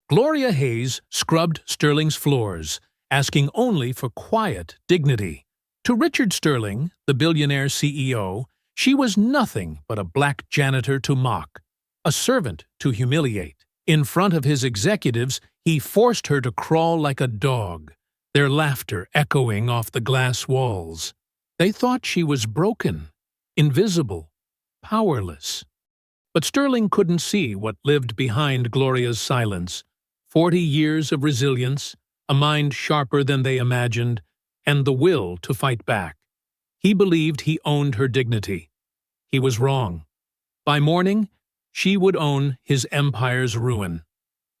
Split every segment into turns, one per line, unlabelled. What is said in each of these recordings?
Gloria Hayes scrubbed Sterling's floors, asking only for quiet dignity. To Richard Sterling, the billionaire CEO, she was nothing but a black janitor to mock, a servant to humiliate. In front of his executives, he forced her to crawl like a dog, their laughter echoing off the glass walls. They thought she was broken, invisible, powerless. But Sterling couldn't see what lived behind Gloria's silence. 40 years of resilience, a mind sharper than they imagined, and the will to fight back. He believed he owned her dignity. He was wrong. By morning, she would own his empire's ruin.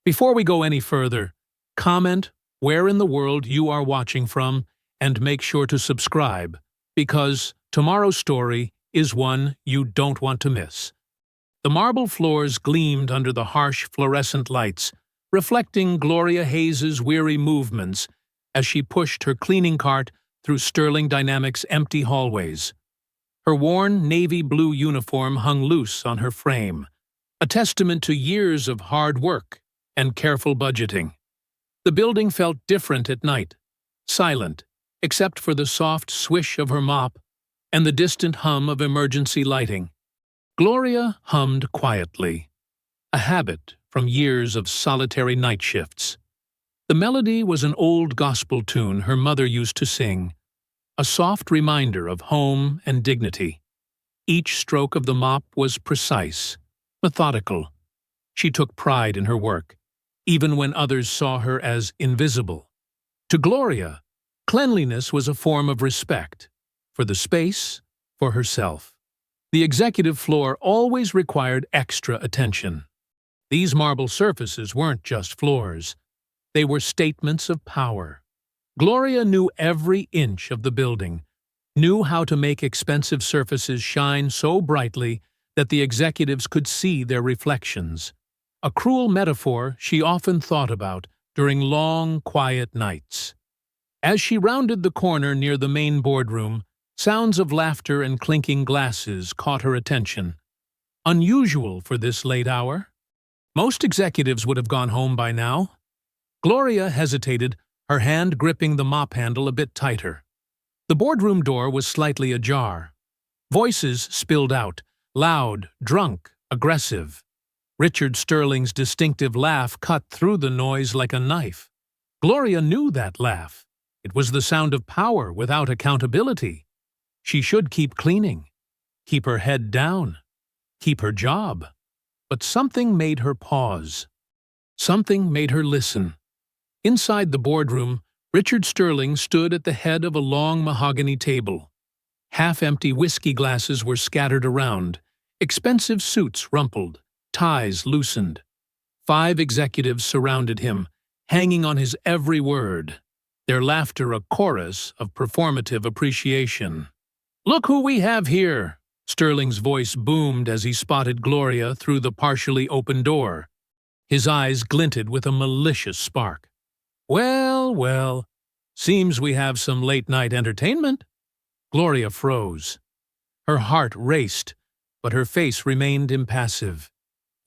Before we go any further, comment where in the world you are watching from and make sure to subscribe, because tomorrow's story is one you don't want to miss. The marble floors gleamed under the harsh fluorescent lights, reflecting Gloria Hayes's weary movements as she pushed her cleaning cart through Sterling Dynamics' empty hallways. Her worn navy blue uniform hung loose on her frame, a testament to years of hard work and careful budgeting. The building felt different at night, silent, except for the soft swish of her mop and the distant hum of emergency lighting. Gloria hummed quietly, a habit from years of solitary night shifts. The melody was an old gospel tune her mother used to sing, a soft reminder of home and dignity. Each stroke of the mop was precise, methodical. She took pride in her work, even when others saw her as invisible. To Gloria, cleanliness was a form of respect, for the space, for herself. The executive floor always required extra attention. These marble surfaces weren't just floors. They were statements of power. Gloria knew every inch of the building, knew how to make expensive surfaces shine so brightly that the executives could see their reflections. A cruel metaphor she often thought about during long, quiet nights. As she rounded the corner near the main boardroom, sounds of laughter and clinking glasses caught her attention. Unusual for this late hour. Most executives would have gone home by now. Gloria hesitated, her hand gripping the mop handle a bit tighter. The boardroom door was slightly ajar. Voices spilled out, loud, drunk, aggressive. Richard Sterling's distinctive laugh cut through the noise like a knife. Gloria knew that laugh. It was the sound of power without accountability. She should keep cleaning, keep her head down, keep her job. But something made her pause. Something made her listen. Inside the boardroom, Richard Sterling stood at the head of a long mahogany table. Half-empty whiskey glasses were scattered around, expensive suits rumpled, ties loosened. 5 executives surrounded him, hanging on his every word, their laughter a chorus of performative appreciation. "Look who we have here!" Sterling's voice boomed as he spotted Gloria through the partially open door. His eyes glinted with a malicious spark. "Well, well, seems we have some late-night entertainment." Gloria froze. Her heart raced, but her face remained impassive.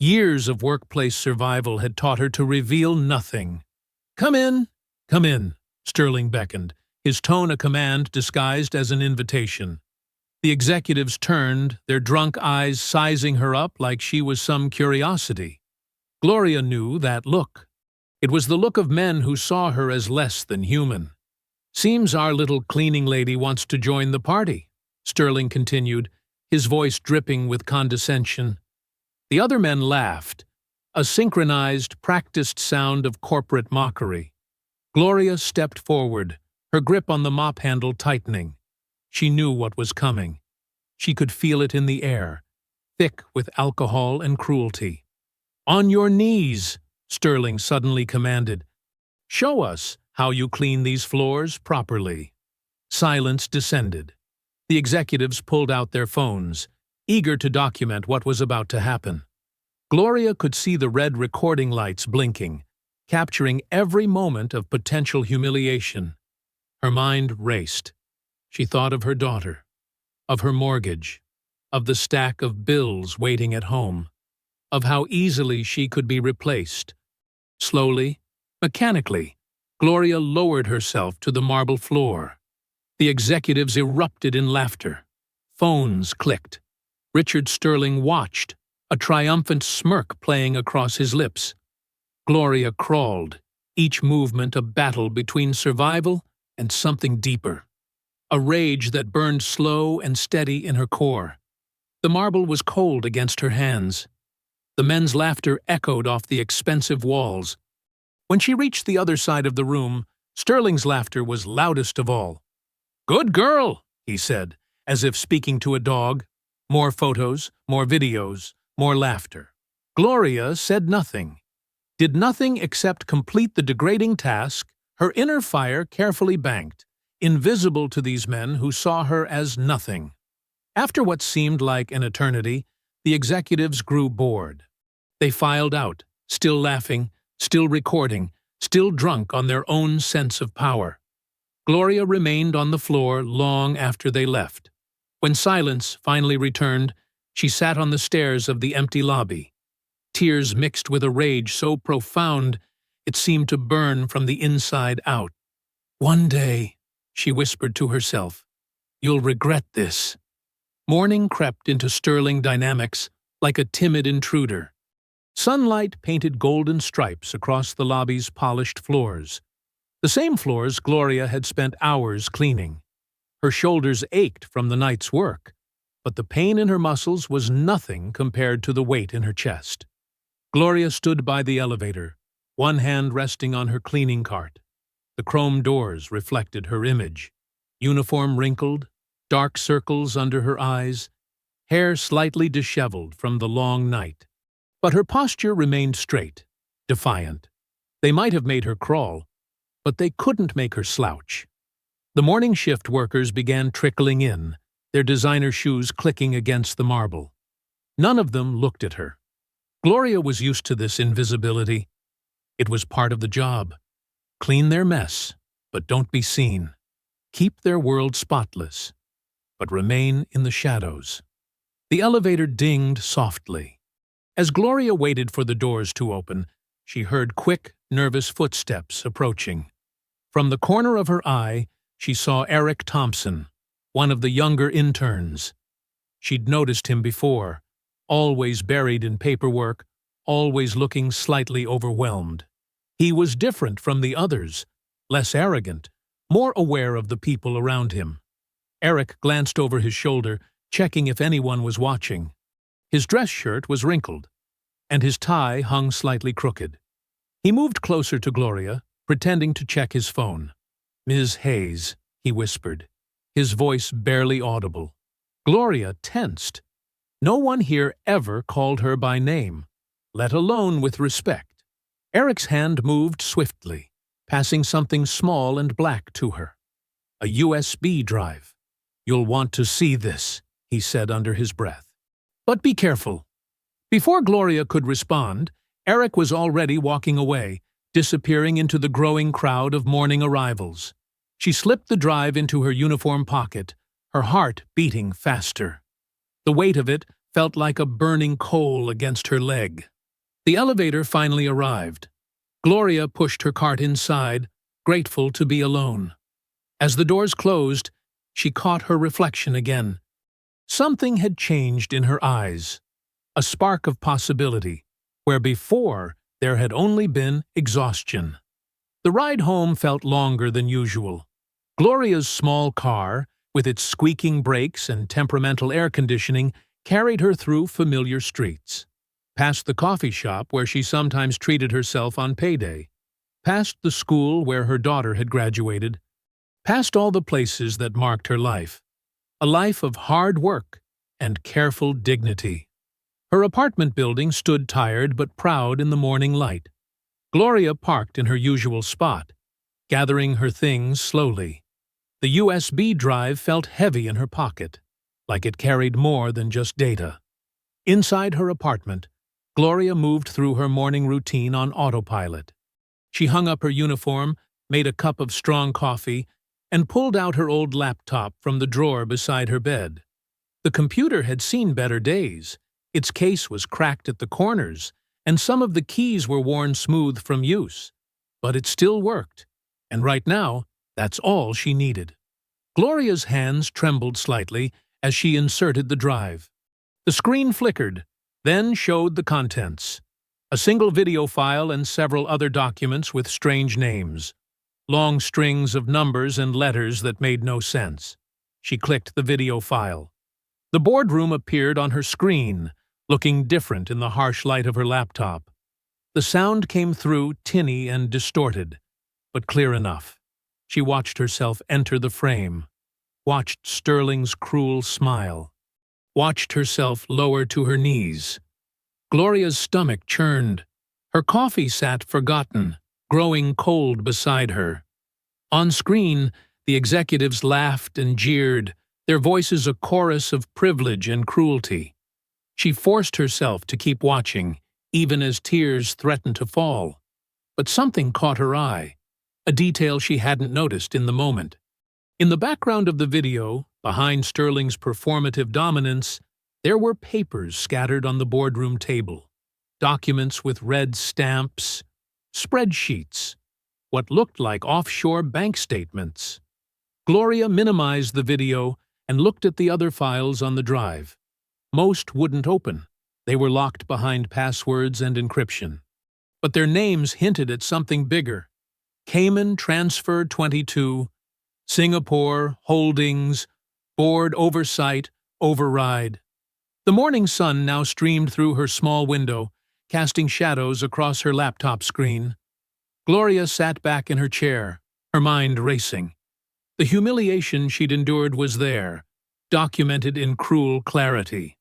Years of workplace survival had taught her to reveal nothing. Come in," Sterling beckoned, his tone a command disguised as an invitation. The executives turned, their drunk eyes sizing her up like she was some curiosity. Gloria knew that look. It was the look of men who saw her as less than human. "Seems our little cleaning lady wants to join the party," Sterling continued, his voice dripping with condescension. The other men laughed, a synchronized, practiced sound of corporate mockery. Gloria stepped forward, her grip on the mop handle tightening. She knew what was coming. She could feel it in the air, thick with alcohol and cruelty. "On your knees," Sterling suddenly commanded. "Show us how you clean these floors properly." Silence descended. The executives pulled out their phones, eager to document what was about to happen. Gloria could see the red recording lights blinking, capturing every moment of potential humiliation. Her mind raced. She thought of her daughter, of her mortgage, of the stack of bills waiting at home, of how easily she could be replaced. Slowly, mechanically, Gloria lowered herself to the marble floor. The executives erupted in laughter. Phones clicked. Richard Sterling watched, a triumphant smirk playing across his lips. Gloria crawled, each movement a battle between survival and something deeper. A rage that burned slow and steady in her core. The marble was cold against her hands. The men's laughter echoed off the expensive walls. When she reached the other side of the room, Sterling's laughter was loudest of all. "Good girl," he said, as if speaking to a dog. More photos, more videos, more laughter. Gloria said nothing. Did nothing except complete the degrading task, her inner fire carefully banked, invisible to these men who saw her as nothing. After what seemed like an eternity, the executives grew bored. They filed out, still laughing, still recording, still drunk on their own sense of power. Gloria remained on the floor long after they left. When silence finally returned, she sat on the stairs of the empty lobby. Tears mixed with a rage so profound it seemed to burn from the inside out. "One day," she whispered to herself, "you'll regret this." Morning crept into Sterling dynamics like a timid intruder. Sunlight painted golden stripes across the lobby's polished floors. The same floors Gloria had spent hours cleaning. Her shoulders ached from the night's work, but the pain in her muscles was nothing compared to the weight in her chest. Gloria stood by the elevator, one hand resting on her cleaning cart. The chrome doors reflected her image. Uniform wrinkled, dark circles under her eyes, hair slightly disheveled from the long night. But her posture remained straight, defiant. They might have made her crawl, but they couldn't make her slouch. The morning shift workers began trickling in, their designer shoes clicking against the marble. None of them looked at her. Gloria was used to this invisibility. It was part of the job. Clean their mess, but don't be seen. Keep their world spotless, but remain in the shadows. The elevator dinged softly. As Gloria waited for the doors to open, she heard quick, nervous footsteps approaching. From the corner of her eye, she saw Eric Thompson, one of the younger interns. She'd noticed him before, always buried in paperwork, always looking slightly overwhelmed. He was different from the others, less arrogant, more aware of the people around him. Eric glanced over his shoulder, checking if anyone was watching. His dress shirt was wrinkled, and his tie hung slightly crooked. He moved closer to Gloria, pretending to check his phone. "Ms. Hayes," he whispered, his voice barely audible. Gloria tensed. No one here ever called her by name, let alone with respect. Eric's hand moved swiftly, passing something small and black to her. "A USB drive. You'll want to see this," he said under his breath. "But be careful." Before Gloria could respond, Eric was already walking away, disappearing into the growing crowd of morning arrivals. She slipped the drive into her uniform pocket, her heart beating faster. The weight of it felt like a burning coal against her leg. The elevator finally arrived. Gloria pushed her cart inside, grateful to be alone. As the doors closed, she caught her reflection again. Something had changed in her eyes, a spark of possibility, where before there had only been exhaustion. The ride home felt longer than usual. Gloria's small car, with its squeaking brakes and temperamental air conditioning, carried her through familiar streets. Past the coffee shop where she sometimes treated herself on payday. Past the school where her daughter had graduated. Past all the places that marked her life. A life of hard work and careful dignity. Her apartment building stood tired but proud in the morning light. Gloria parked in her usual spot, gathering her things slowly. The USB drive felt heavy in her pocket, like it carried more than just data. Inside her apartment, Gloria moved through her morning routine on autopilot. She hung up her uniform, made a cup of strong coffee, and pulled out her old laptop from the drawer beside her bed. The computer had seen better days. Its case was cracked at the corners, and some of the keys were worn smooth from use. But it still worked, and right now, that's all she needed. Gloria's hands trembled slightly as she inserted the drive. The screen flickered, then showed the contents. A single video file and several other documents with strange names. Long strings of numbers and letters that made no sense. She clicked the video file. The boardroom appeared on her screen, looking different in the harsh light of her laptop. The sound came through tinny and distorted, but clear enough. She watched herself enter the frame, watched Sterling's cruel smile, watched herself lower to her knees. Gloria's stomach churned. Her coffee sat forgotten, growing cold beside her. On screen, the executives laughed and jeered, their voices a chorus of privilege and cruelty. She forced herself to keep watching, even as tears threatened to fall. But something caught her eye, a detail she hadn't noticed in the moment. In the background of the video, behind Sterling's performative dominance, there were papers scattered on the boardroom table. Documents with red stamps, spreadsheets, what looked like offshore bank statements. Gloria minimized the video and looked at the other files on the drive. Most wouldn't open. They were locked behind passwords and encryption. But their names hinted at something bigger. Cayman Transfer 22, Singapore, Holdings, Board Oversight, Override. The morning sun now streamed through her small window, casting shadows across her laptop screen. Gloria sat back in her chair, her mind racing. The humiliation she'd endured was there, documented in cruel clarity.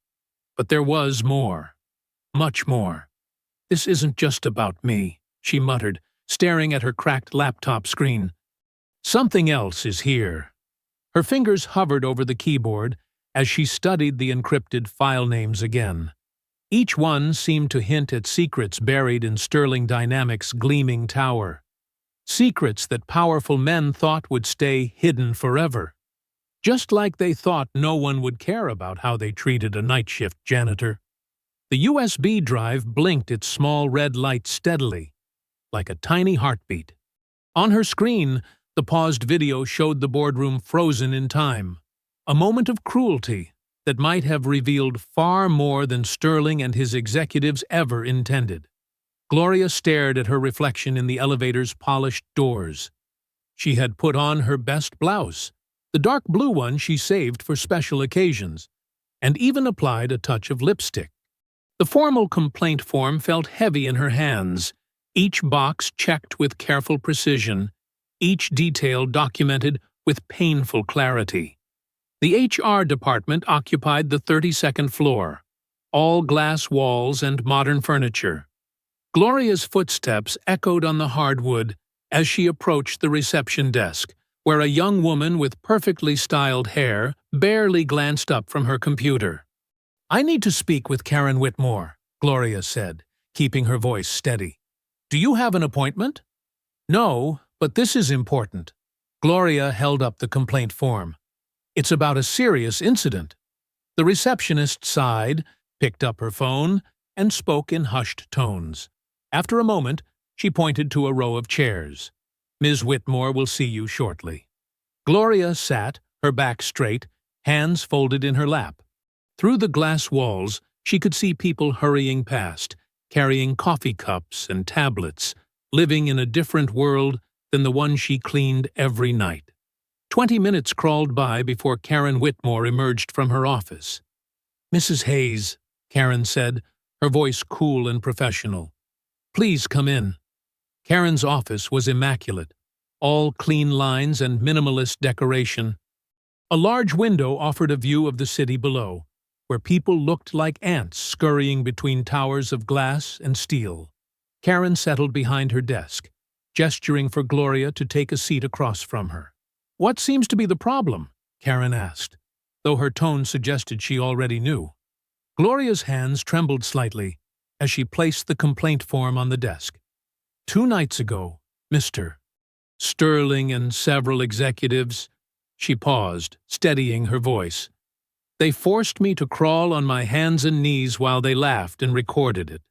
But there was more. Much more. "This isn't just about me," she muttered, staring at her cracked laptop screen. "Something else is here." Her fingers hovered over the keyboard as she studied the encrypted file names again. Each one seemed to hint at secrets buried in Sterling Dynamics' gleaming tower. Secrets that powerful men thought would stay hidden forever. Just like they thought no one would care about how they treated a night shift janitor. The USB drive blinked its small red light steadily, like a tiny heartbeat. On her screen, the paused video showed the boardroom frozen in time. A moment of cruelty that might have revealed far more than Sterling and his executives ever intended. Gloria stared at her reflection in the elevator's polished doors. She had put on her best blouse, the dark blue one she saved for special occasions, and even applied a touch of lipstick. The formal complaint form felt heavy in her hands, each box checked with careful precision, each detail documented with painful clarity. The HR department occupied the 32nd floor, all glass walls and modern furniture. Gloria's footsteps echoed on the hardwood as she approached the reception desk, where a young woman with perfectly styled hair barely glanced up from her computer. "I need to speak with Karen Whitmore," Gloria said, keeping her voice steady. "Do you have an appointment?" "No, but this is important." Gloria held up the complaint form. "It's about a serious incident." The receptionist sighed, picked up her phone, and spoke in hushed tones. After a moment, she pointed to a row of chairs. "Ms. Whitmore will see you shortly." Gloria sat, her back straight, hands folded in her lap. Through the glass walls, she could see people hurrying past, carrying coffee cups and tablets, living in a different world than the one she cleaned every night. 20 minutes crawled by before Karen Whitmore emerged from her office. "Mrs. Hayes," Karen said, her voice cool and professional. "Please come in." Karen's office was immaculate, all clean lines and minimalist decoration. A large window offered a view of the city below, where people looked like ants scurrying between towers of glass and steel. Karen settled behind her desk, gesturing for Gloria to take a seat across from her. "What seems to be the problem?" Karen asked, though her tone suggested she already knew. Gloria's hands trembled slightly as she placed the complaint form on the desk. "2 nights ago, Mr. Sterling and several executives," she paused, steadying her voice. "They forced me to crawl on my hands and knees while they laughed and recorded it.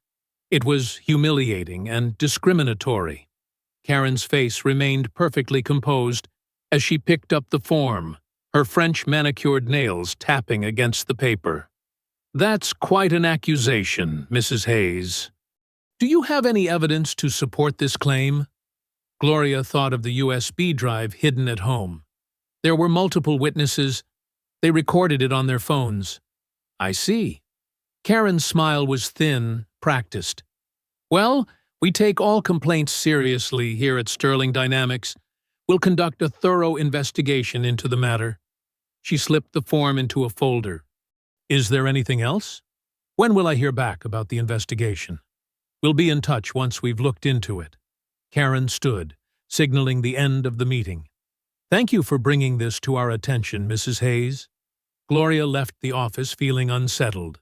It was humiliating and discriminatory. Karen's face remained perfectly composed as she picked up the form, her French manicured nails tapping against the paper. "That's quite an accusation, Mrs. Hayes. Do you have any evidence to support this claim?" Gloria thought of the USB drive hidden at home. There were multiple witnesses. They recorded it on their phones. "I see." Karen's smile was thin, practiced. "Well, we take all complaints seriously here at Sterling Dynamics. We'll conduct a thorough investigation into the matter." She slipped the form into a folder. "Is there anything else? When will I hear back about the investigation?" "We'll be in touch once we've looked into it." Karen stood, signaling the end of the meeting. "Thank you for bringing this to our attention, Mrs. Hayes." Gloria left the office feeling unsettled.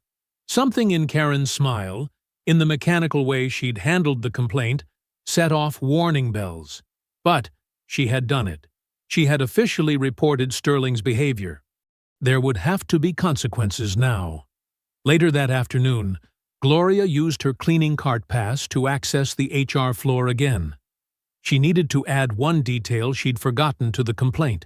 Something in Karen's smile, in the mechanical way she'd handled the complaint, set off warning bells. But she had done it. She had officially reported Sterling's behavior. There would have to be consequences now. Later that afternoon, Gloria used her cleaning cart pass to access the HR floor again. She needed to add one detail she'd forgotten to the complaint.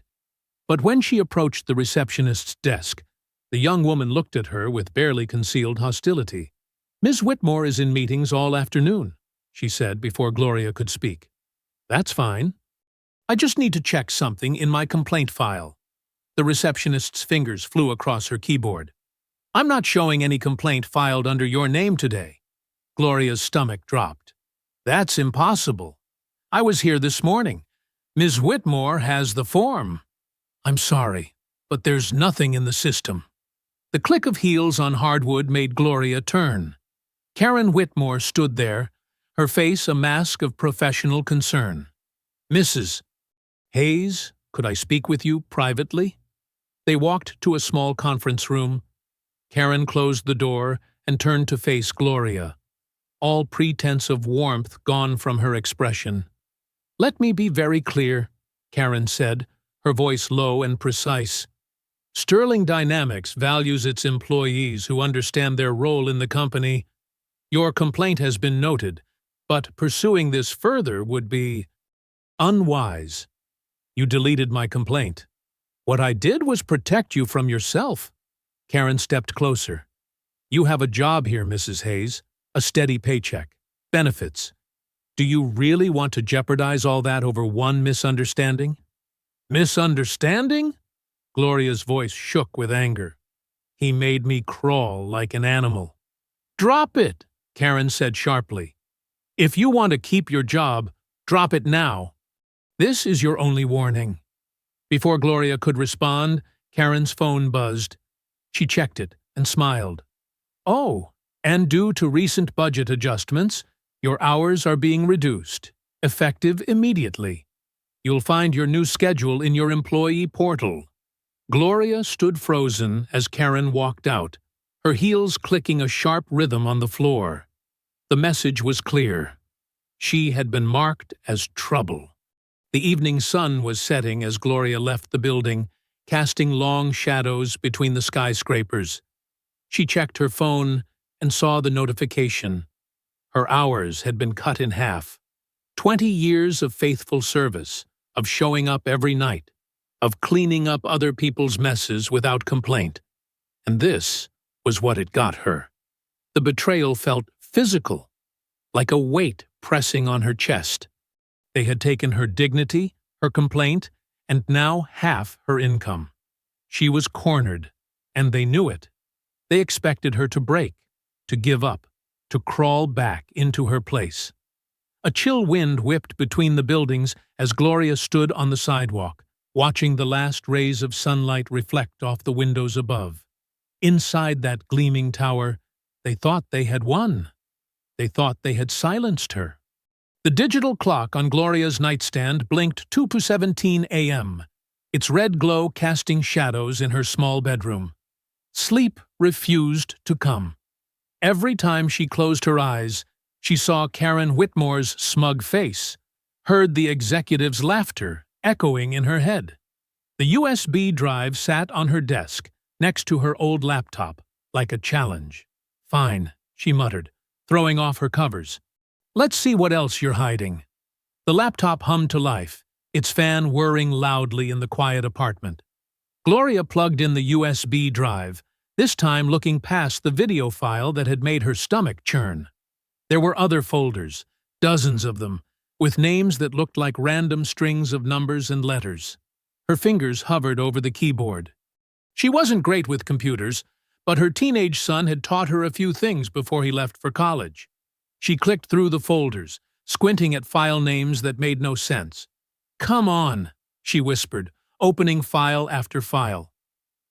But when she approached the receptionist's desk, the young woman looked at her with barely concealed hostility. "Ms. Whitmore is in meetings all afternoon," she said before Gloria could speak. "That's fine. I just need to check something in my complaint file." The receptionist's fingers flew across her keyboard. "I'm not showing any complaint filed under your name today." Gloria's stomach dropped. "That's impossible. I was here this morning. Ms. Whitmore has the form." "I'm sorry, but there's nothing in the system." The click of heels on hardwood made Gloria turn. Karen Whitmore stood there, her face a mask of professional concern. "Mrs. Hayes, could I speak with you privately?" They walked to a small conference room. Karen closed the door and turned to face Gloria, all pretense of warmth gone from her expression. "Let me be very clear," Karen said, her voice low and precise. "Sterling Dynamics values its employees who understand their role in the company. Your complaint has been noted, but pursuing this further would be unwise. You deleted my complaint. What I did was protect you from yourself." Karen stepped closer. "You have a job here, Mrs. Hayes, a steady paycheck, benefits. Do you really want to jeopardize all that over one misunderstanding?" "Misunderstanding?" Gloria's voice shook with anger. "He made me crawl like an animal." "Drop it," Karen said sharply. "If you want to keep your job, drop it now. This is your only warning." Before Gloria could respond, Karen's phone buzzed. She checked it and smiled. "Oh, and due to recent budget adjustments, your hours are being reduced, effective immediately. You'll find your new schedule in your employee portal." Gloria stood frozen as Karen walked out, her heels clicking a sharp rhythm on the floor. The message was clear. She had been marked as trouble. The evening sun was setting as Gloria left the building, casting long shadows between the skyscrapers. She checked her phone and saw the notification. Her hours had been cut in half. 20 years of faithful service, of showing up every night, of cleaning up other people's messes without complaint. And this was what it got her. The betrayal felt physical, like a weight pressing on her chest. They had taken her dignity, her complaint, and now half her income. She was cornered, and they knew it. They expected her to break, to give up, to crawl back into her place. A chill wind whipped between the buildings as Gloria stood on the sidewalk, watching the last rays of sunlight reflect off the windows above. Inside that gleaming tower, they thought they had won. They thought they had silenced her. The digital clock on Gloria's nightstand blinked 2:17 a.m., its red glow casting shadows in her small bedroom. Sleep refused to come. Every time she closed her eyes, she saw Karen Whitmore's smug face, heard the executive's laughter echoing in her head. The USB drive sat on her desk, next to her old laptop, like a challenge. "Fine," she muttered. throwing off her covers. "Let's see what else you're hiding." The laptop hummed to life, its fan whirring loudly in the quiet apartment. Gloria plugged in the USB drive, this time looking past the video file that had made her stomach churn. There were other folders, dozens of them, with names that looked like random strings of numbers and letters. Her fingers hovered over the keyboard. She wasn't great with computers, but her teenage son had taught her a few things before he left for college. She clicked through the folders, squinting at file names that made no sense. "Come on," she whispered, opening file after file.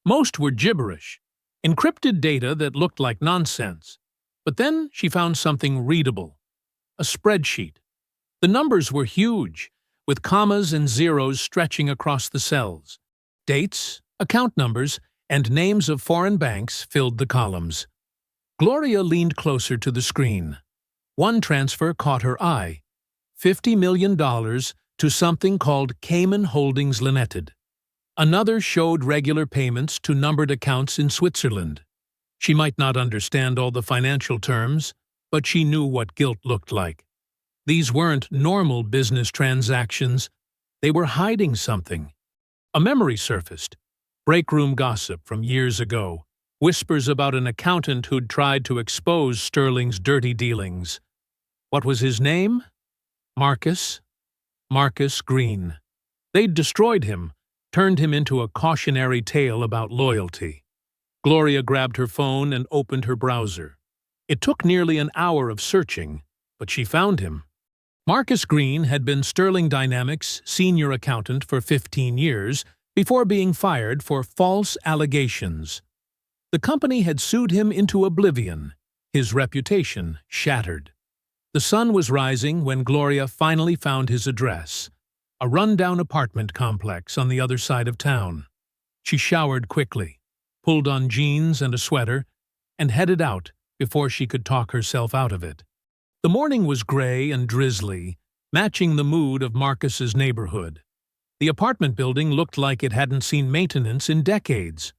Most were gibberish, encrypted data that looked like nonsense. But then she found something readable. A spreadsheet. The numbers were huge, with commas and zeros stretching across the cells. Dates, account numbers, and names of foreign banks filled the columns. Gloria leaned closer to the screen. One transfer caught her eye. $50 million to something called Cayman Holdings Limited. Another showed regular payments to numbered accounts in Switzerland. She might not understand all the financial terms, but she knew what guilt looked like. These weren't normal business transactions. They were hiding something. A memory surfaced. Breakroom gossip from years ago. Whispers about an accountant who'd tried to expose Sterling's dirty dealings. What was his name? Marcus Green. They'd destroyed him, turned him into a cautionary tale about loyalty. Gloria grabbed her phone and opened her browser. It took nearly an hour of searching, but she found him. Marcus Green had been Sterling Dynamics' senior accountant for 15 years before being fired for false allegations. The company had sued him into oblivion, his reputation shattered. The sun was rising when Gloria finally found his address, a rundown apartment complex on the other side of town. She showered quickly, pulled on jeans and a sweater, and headed out before she could talk herself out of it. The morning was gray and drizzly, matching the mood of Marcus's neighborhood. The apartment building looked like it hadn't seen maintenance in decades.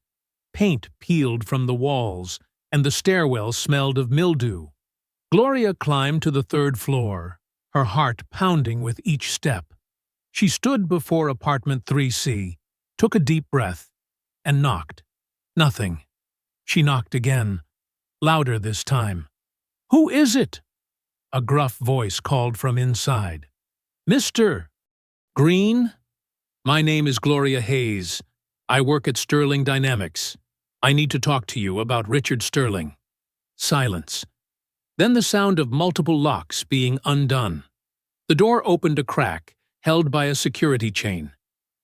Paint peeled from the walls, and the stairwell smelled of mildew. Gloria climbed to the third floor, her heart pounding with each step. She stood before apartment 3C, took a deep breath, and knocked. Nothing. She knocked again, louder this time. "Who is it?" A gruff voice called from inside. "Mr. Green? My name is Gloria Hayes. I work at Sterling Dynamics. I need to talk to you about Richard Sterling." Silence. Then the sound of multiple locks being undone. The door opened a crack, held by a security chain.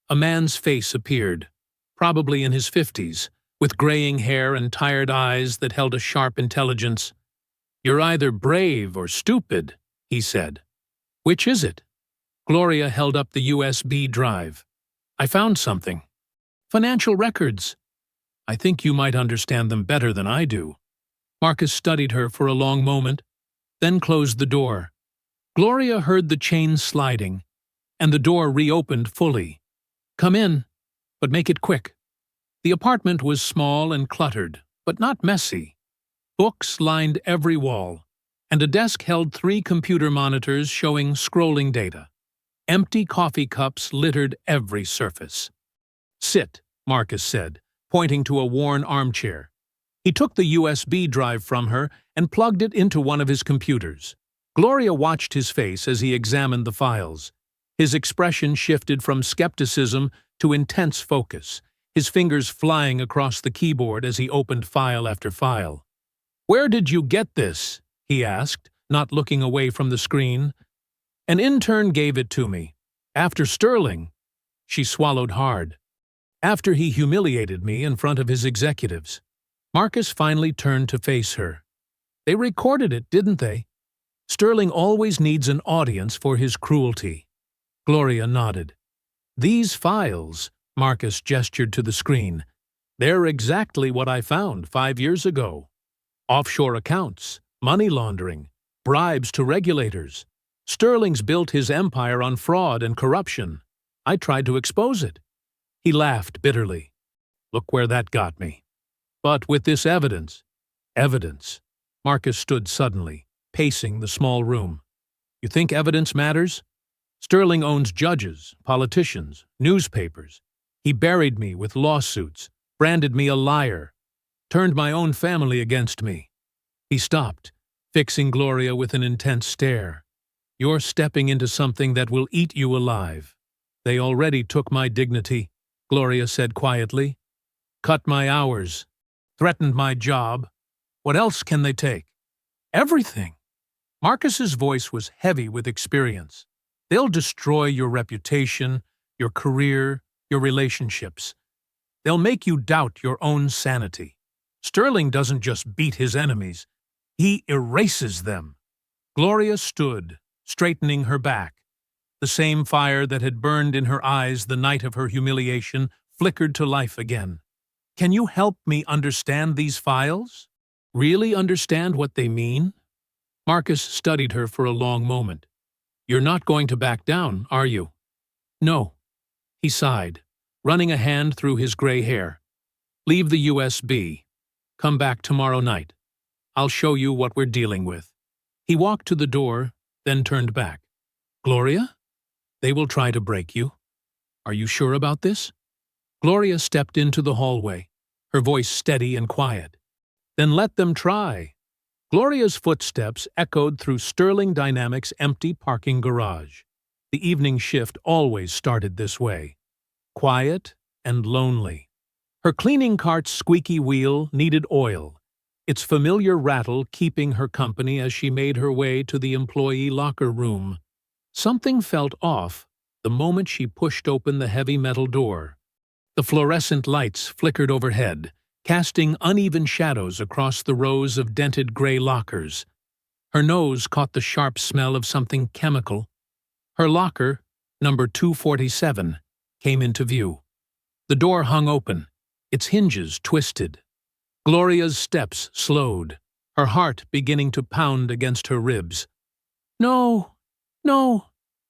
A man's face appeared, probably in his 50s, with graying hair and tired eyes that held a sharp intelligence. "You're either brave or stupid," he said. "Which is it?" Gloria held up the USB drive. "I found something. Financial records. I think you might understand them better than I do." Marcus studied her for a long moment, then closed the door. Gloria heard the chain sliding, and the door reopened fully. "Come in, but make it quick." The apartment was small and cluttered, but not messy. Books lined every wall, and a desk held 3 computer monitors showing scrolling data. Empty coffee cups littered every surface. "Sit," Marcus said, pointing to a worn armchair. He took the USB drive from her and plugged it into one of his computers. Gloria watched his face as he examined the files. His expression shifted from skepticism to intense focus, his fingers flying across the keyboard as he opened file after file. "Where did you get this?" he asked, not looking away from the screen. "An intern gave it to me. After Sterling." She swallowed hard. "After he humiliated me in front of his executives." Marcus finally turned to face her. "They recorded it, didn't they? Sterling always needs an audience for his cruelty." Gloria nodded. "These files," Marcus gestured to the screen, "they're exactly what I found 5 years ago. Offshore accounts, money laundering, bribes to regulators. Sterling's built his empire on fraud and corruption. I tried to expose it." He laughed bitterly. "Look where that got me." "But with this evidence." "Evidence." Marcus stood suddenly. pacing the small room. You think evidence matters? Sterling owns judges, politicians, newspapers. He buried me with lawsuits, branded me a liar, turned my own family against me. He stopped, fixing Gloria with an intense stare. You're stepping into something that will eat you alive. They already took my dignity, Gloria said quietly. Cut my hours, threatened my job. What else can they take? Everything. Marcus's voice was heavy with experience. They'll destroy your reputation, your career, your relationships. They'll make you doubt your own sanity. Sterling doesn't just beat his enemies, he erases them. Gloria stood, straightening her back. The same fire that had burned in her eyes the night of her humiliation flickered to life again. Can you help me understand these files? Really understand what they mean? Marcus studied her for a long moment. You're not going to back down, are you? No. He sighed, running a hand through his gray hair. Leave the USB. Come back tomorrow night. I'll show you what we're dealing with. He walked to the door, then turned back. Gloria? They will try to break you. Are you sure about this? Gloria stepped into the hallway, her voice steady and quiet. Then let them try. Gloria's footsteps echoed through Sterling Dynamics' empty parking garage. The evening shift always started this way. Quiet and lonely. Her cleaning cart's squeaky wheel needed oil, its familiar rattle keeping her company as she made her way to the employee locker room. Something felt off the moment she pushed open the heavy metal door. The fluorescent lights flickered overhead, casting uneven shadows across the rows of dented gray lockers. Her nose caught the sharp smell of something chemical. Her locker, number 247, came into view. The door hung open, its hinges twisted. Gloria's steps slowed, her heart beginning to pound against her ribs. No, no,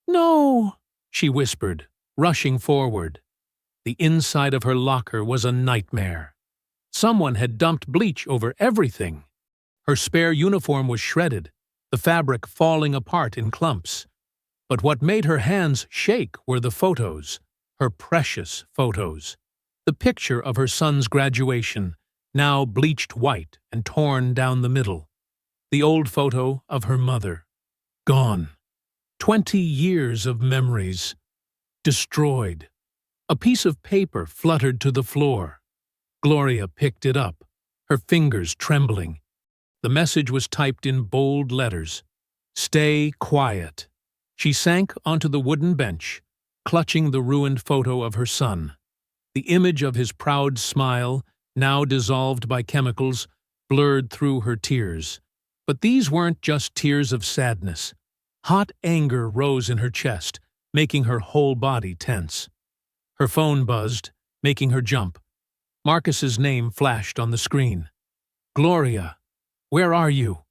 no, she whispered, rushing forward. The inside of her locker was a nightmare. Someone had dumped bleach over everything. Her spare uniform was shredded, the fabric falling apart in clumps. But what made her hands shake were the photos, her precious photos. The picture of her son's graduation, now bleached white and torn down the middle. The old photo of her mother. Gone. 20 years of memories. Destroyed. A piece of paper fluttered to the floor. Gloria picked it up, her fingers trembling. The message was typed in bold letters. Stay quiet. She sank onto the wooden bench, clutching the ruined photo of her son. The image of his proud smile, now dissolved by chemicals, blurred through her tears. But these weren't just tears of sadness. Hot anger rose in her chest, making her whole body tense. Her phone buzzed, making her jump. Marcus's name flashed on the screen. Gloria, where are you?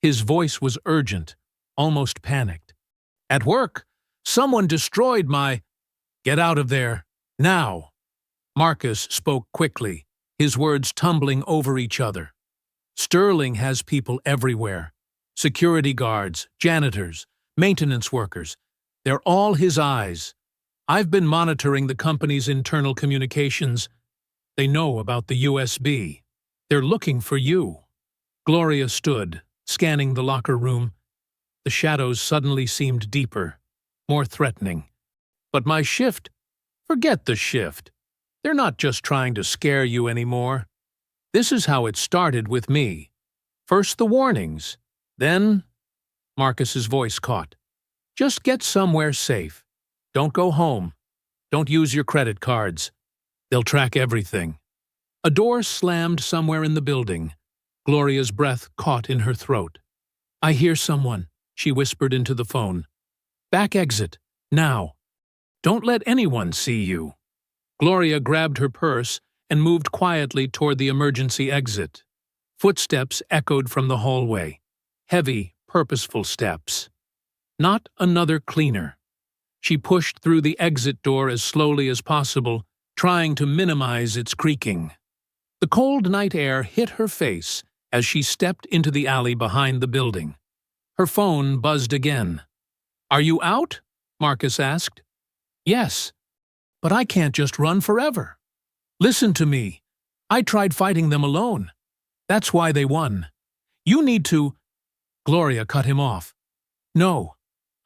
His voice was urgent, almost panicked. At work. Someone destroyed my... Get out of there. Now. Marcus spoke quickly, his words tumbling over each other. Sterling has people everywhere. Security guards, janitors, maintenance workers. They're all his eyes. I've been monitoring the company's internal communications. They know about the USB. They're looking for you. Gloria stood, scanning the locker room. The shadows suddenly seemed deeper, more threatening. But my shift? Forget the shift. They're not just trying to scare you anymore. This is how it started with me. First the warnings, then... Marcus's voice caught. Just get somewhere safe. Don't go home. Don't use your credit cards. They'll track everything. A door slammed somewhere in the building. Gloria's breath caught in her throat. I hear someone, she whispered into the phone. Back exit, now. Don't let anyone see you. Gloria grabbed her purse and moved quietly toward the emergency exit. Footsteps echoed from the hallway. Heavy, purposeful steps. Not another cleaner. She pushed through the exit door as slowly as possible, trying to minimize its creaking. The cold night air hit her face as she stepped into the alley behind the building. Her phone buzzed again. "Are you out?" Marcus asked. "Yes, but I can't just run forever. Listen to me. I tried fighting them alone. That's why they won. You need to—" Gloria cut him off. "No,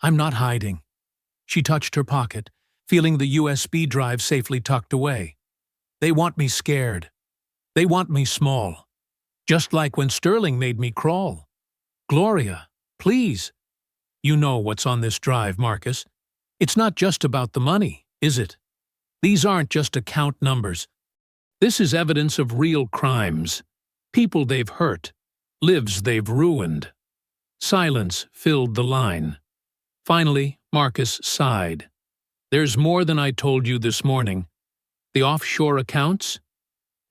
I'm not hiding." She touched her pocket, feeling the USB drive safely tucked away. "They want me scared. They want me small. Just like when Sterling made me crawl. Gloria, please. You know what's on this drive, Marcus. It's not just about the money, is it? These aren't just account numbers. This is evidence of real crimes. People they've hurt. Lives they've ruined." Silence filled the line. Finally, Marcus sighed. "There's more than I told you this morning. The offshore accounts?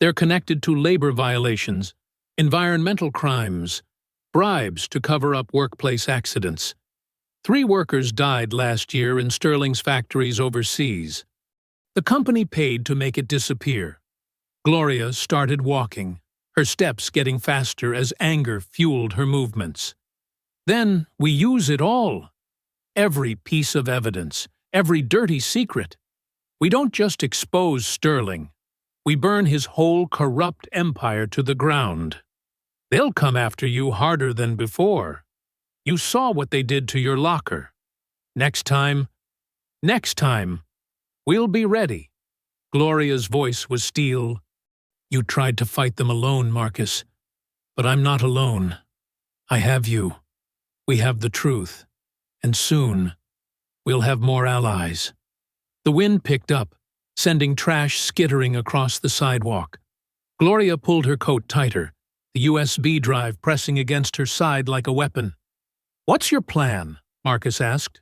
They're connected to labor violations, environmental crimes, bribes to cover up workplace accidents. 3 workers died last year in Sterling's factories overseas. The company paid to make it disappear." Gloria started walking, her steps getting faster as anger fueled her movements. "Then we use it all. Every piece of evidence, every dirty secret. We don't just expose Sterling. We burn his whole corrupt empire to the ground. They'll come after you harder than before. You saw what they did to your locker. Next time, we'll be ready." Gloria's voice was steel. "You tried to fight them alone, Marcus. But I'm not alone. I have you. We have the truth. And soon, we'll have more allies." The wind picked up, sending trash skittering across the sidewalk. Gloria pulled her coat tighter, the USB drive pressing against her side like a weapon. "What's your plan?" Marcus asked.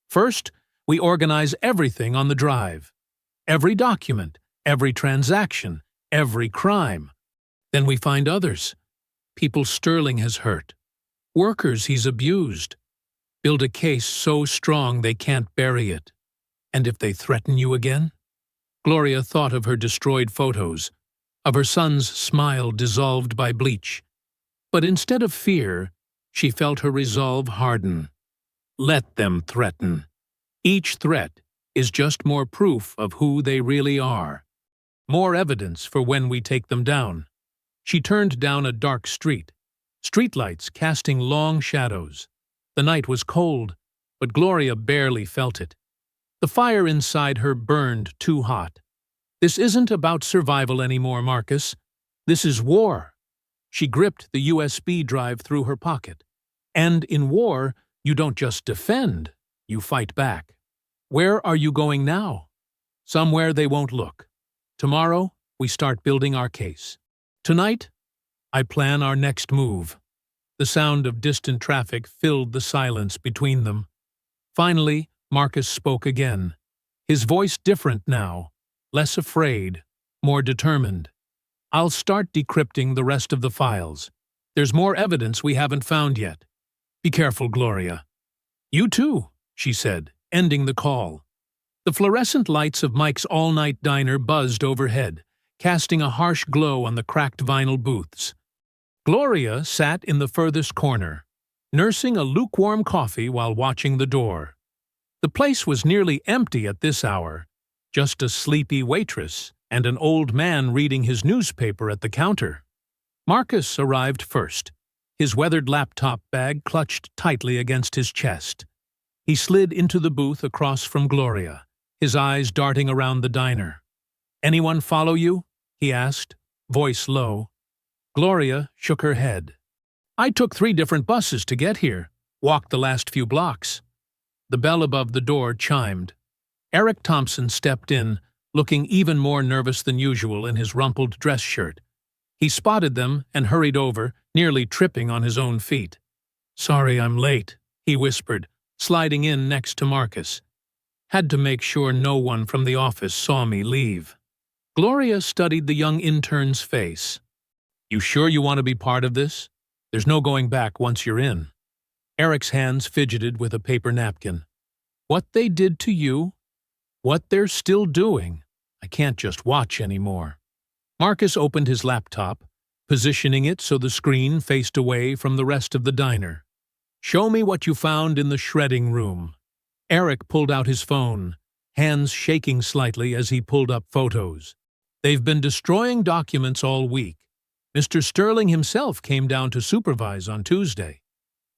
"First, we organize everything on the drive. Every document, every transaction, every crime. Then we find others. People Sterling has hurt. Workers he's abused. Build a case so strong they can't bury it. And if they threaten you again?" Gloria thought of her destroyed photos, of her son's smile dissolved by bleach. But instead of fear, she felt her resolve harden. Let them threaten. Each threat is just more proof of who they really are. More evidence for when we take them down. She turned down a dark street, streetlights casting long shadows. The night was cold, but Gloria barely felt it. The fire inside her burned too hot. "This isn't about survival anymore, Marcus. This is war." She gripped the USB drive through her pocket. "And in war, you don't just defend, you fight back. Where are you going now?" "Somewhere they won't look. Tomorrow, we start building our case. Tonight, I plan our next move." The sound of distant traffic filled the silence between them. Finally, Marcus spoke again, his voice different now, less afraid, more determined. "I'll start decrypting the rest of the files. There's more evidence we haven't found yet. Be careful, Gloria." "You too," she said, ending the call. The fluorescent lights of Mike's all-night diner buzzed overhead, casting a harsh glow on the cracked vinyl booths. Gloria sat in the furthest corner, nursing a lukewarm coffee while watching the door. The place was nearly empty at this hour, just a sleepy waitress and an old man reading his newspaper at the counter. Marcus arrived first, his weathered laptop bag clutched tightly against his chest. He slid into the booth across from Gloria, his eyes darting around the diner. "Anyone follow you?" he asked, voice low. Gloria shook her head. "I took 3 different buses to get here, walked the last few blocks." The bell above the door chimed. Eric Thompson stepped in, looking even more nervous than usual in his rumpled dress shirt. He spotted them and hurried over, nearly tripping on his own feet. "Sorry I'm late," he whispered, sliding in next to Marcus. "Had to make sure no one from the office saw me leave." Gloria studied the young intern's face. "You sure you want to be part of this? There's no going back once you're in." Eric's hands fidgeted with a paper napkin. "What they did to you? What they're still doing? I can't just watch anymore." Marcus opened his laptop, positioning it so the screen faced away from the rest of the diner. Show me what you found in the shredding room. Eric pulled out his phone, hands shaking slightly as he pulled up photos. They've been destroying documents all week. Mr. Sterling himself came down to supervise on Tuesday.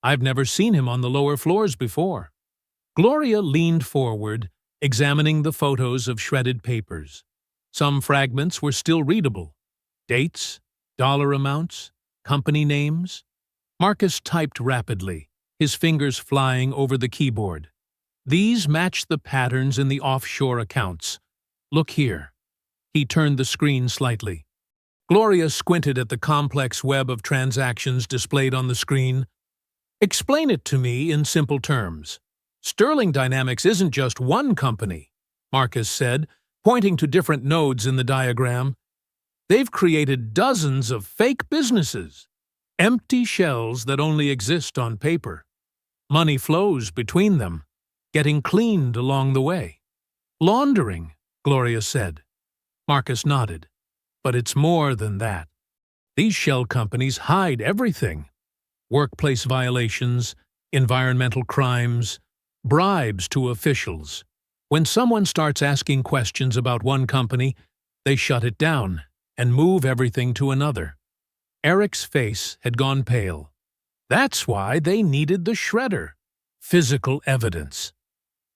I've never seen him on the lower floors before. Gloria leaned forward, examining the photos of shredded papers. Some fragments were still readable. Dates, dollar amounts, company names. Marcus typed rapidly, his fingers flying over the keyboard. These match the patterns in the offshore accounts. Look here. He turned the screen slightly. Gloria squinted at the complex web of transactions displayed on the screen. Explain it to me in simple terms. Sterling Dynamics isn't just one company, Marcus said, pointing to different nodes in the diagram. They've created dozens of fake businesses, empty shells that only exist on paper. Money flows between them, getting cleaned along the way. Laundering, Gloria said. Marcus nodded. But it's more than that. These shell companies hide everything. Workplace violations, environmental crimes, bribes to officials. When someone starts asking questions about one company, they shut it down and move everything to another. Eric's face had gone pale. That's why they needed the shredder. Physical evidence.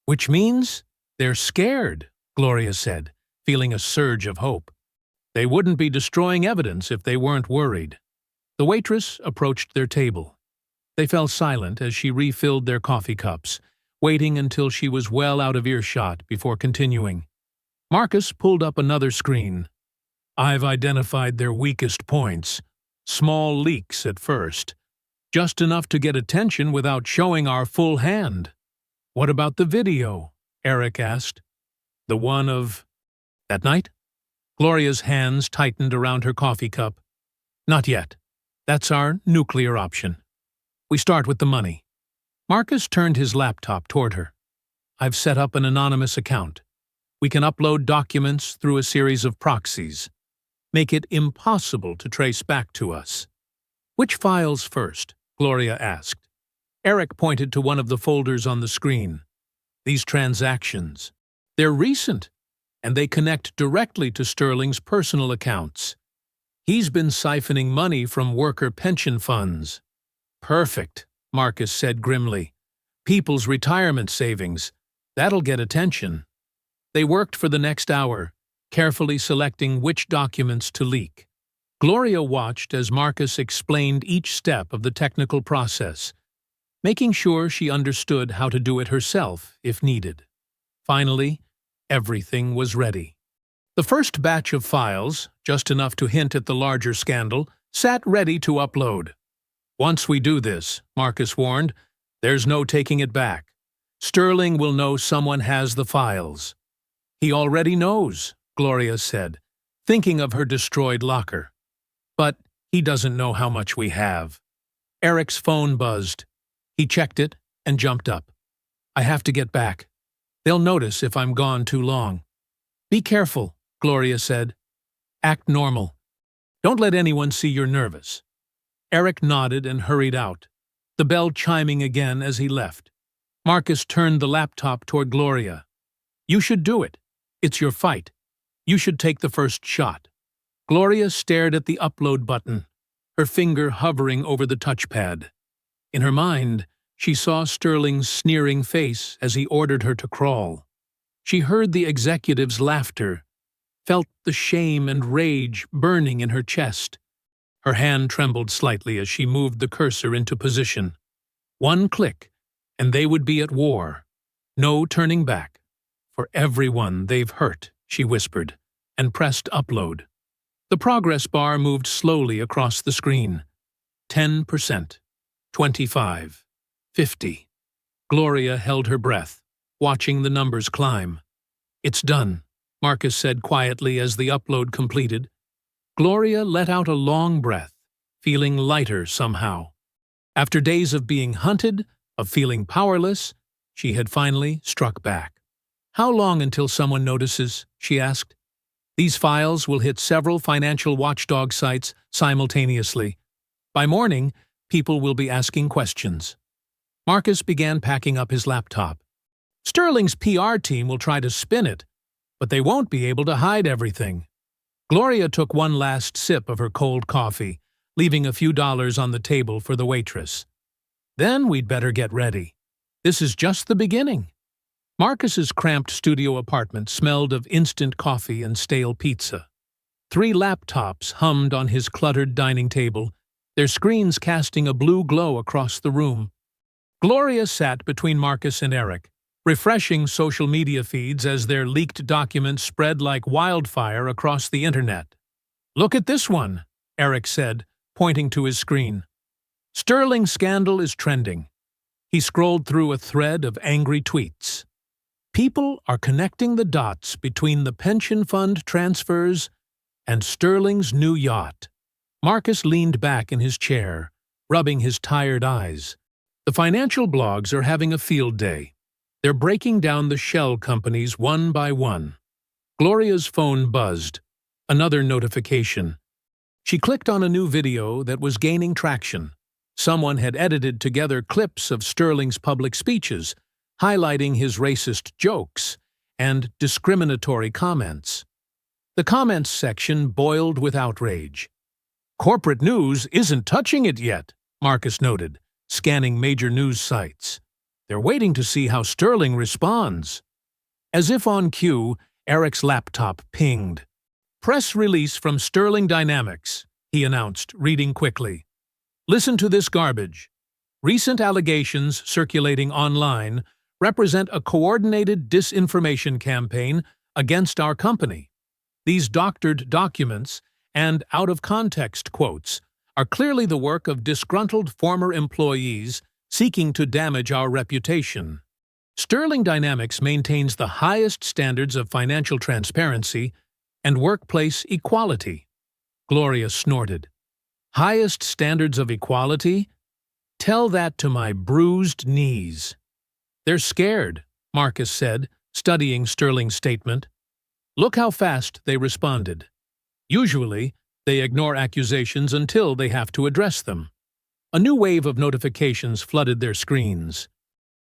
Which means they're scared, Gloria said, feeling a surge of hope. They wouldn't be destroying evidence if they weren't worried. The waitress approached their table. They fell silent as she refilled their coffee cups, waiting until she was well out of earshot before continuing. Marcus pulled up another screen. I've identified their weakest points. Small leaks at first. Just enough to get attention without showing our full hand. What about the video? Eric asked. The one of that night? Gloria's hands tightened around her coffee cup. Not yet. That's our nuclear option. We start with the money. Marcus turned his laptop toward her. I've set up an anonymous account. We can upload documents through a series of proxies. Make it impossible to trace back to us. Which files first? Gloria asked. Eric pointed to one of the folders on the screen. These transactions. They're recent, and they connect directly to Sterling's personal accounts. He's been siphoning money from worker pension funds. Perfect, Marcus said grimly. People's retirement savings. That'll get attention. They worked for the next hour, carefully selecting which documents to leak. Gloria watched as Marcus explained each step of the technical process, making sure she understood how to do it herself if needed. Finally, everything was ready. The first batch of files, just enough to hint at the larger scandal, sat ready to upload. Once we do this, Marcus warned, there's no taking it back. Sterling will know someone has the files. He already knows, Gloria said, thinking of her destroyed locker. But he doesn't know how much we have. Eric's phone buzzed. He checked it and jumped up. I have to get back. They'll notice if I'm gone too long. Be careful, Gloria said. Act normal. Don't let anyone see you're nervous. Eric nodded and hurried out, the bell chiming again as he left. Marcus turned the laptop toward Gloria. You should do it. It's your fight. You should take the first shot. Gloria stared at the upload button, her finger hovering over the touchpad. In her mind, she saw Sterling's sneering face as he ordered her to crawl. She heard the executive's laughter, felt the shame and rage burning in her chest. Her hand trembled slightly as she moved the cursor into position. One click, and they would be at war. No turning back. For everyone they've hurt, she whispered, and pressed upload. The progress bar moved slowly across the screen. 10%, 25, 50. Gloria held her breath, watching the numbers climb. It's done, Marcus said quietly as the upload completed. Gloria let out a long breath, feeling lighter somehow. After days of being hunted, of feeling powerless, she had finally struck back. How long until someone notices? She asked. These files will hit several financial watchdog sites simultaneously. By morning, people will be asking questions. Marcus began packing up his laptop. Sterling's PR team will try to spin it, but they won't be able to hide everything. Gloria took one last sip of her cold coffee, leaving a few dollars on the table for the waitress. Then we'd better get ready. This is just the beginning. Marcus's cramped studio apartment smelled of instant coffee and stale pizza. 3 laptops hummed on his cluttered dining table, their screens casting a blue glow across the room. Gloria sat between Marcus and Eric, refreshing social media feeds as their leaked documents spread like wildfire across the internet. "Look at this one," Eric said, pointing to his screen. "Sterling scandal is trending." He scrolled through a thread of angry tweets. People are connecting the dots between the pension fund transfers and Sterling's new yacht. Marcus leaned back in his chair, rubbing his tired eyes. The financial blogs are having a field day. They're breaking down the shell companies one by one. Gloria's phone buzzed. Another notification. She clicked on a new video that was gaining traction. Someone had edited together clips of Sterling's public speeches, highlighting his racist jokes and discriminatory comments. The comments section boiled with outrage. "Corporate news isn't touching it yet," Marcus noted, scanning major news sites. "They're waiting to see how Sterling responds." As if on cue, Eric's laptop pinged. "Press release from Sterling Dynamics," he announced, reading quickly. "Listen to this garbage. Recent allegations circulating online represent a coordinated disinformation campaign against our company. These doctored documents and out-of-context quotes are clearly the work of disgruntled former employees seeking to damage our reputation. Sterling Dynamics maintains the highest standards of financial transparency and workplace equality." Gloria snorted. "Highest standards of equality? Tell that to my bruised knees." "They're scared," Marcus said, studying Sterling's statement. "Look how fast they responded. Usually, they ignore accusations until they have to address them." A new wave of notifications flooded their screens.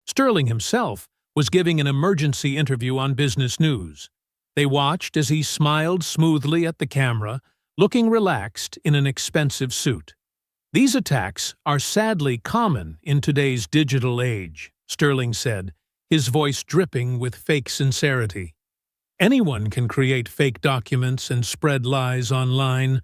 Sterling himself was giving an emergency interview on Business News. They watched as he smiled smoothly at the camera, looking relaxed in an expensive suit. "These attacks are sadly common in today's digital age," Sterling said, his voice dripping with fake sincerity. "Anyone can create fake documents and spread lies online.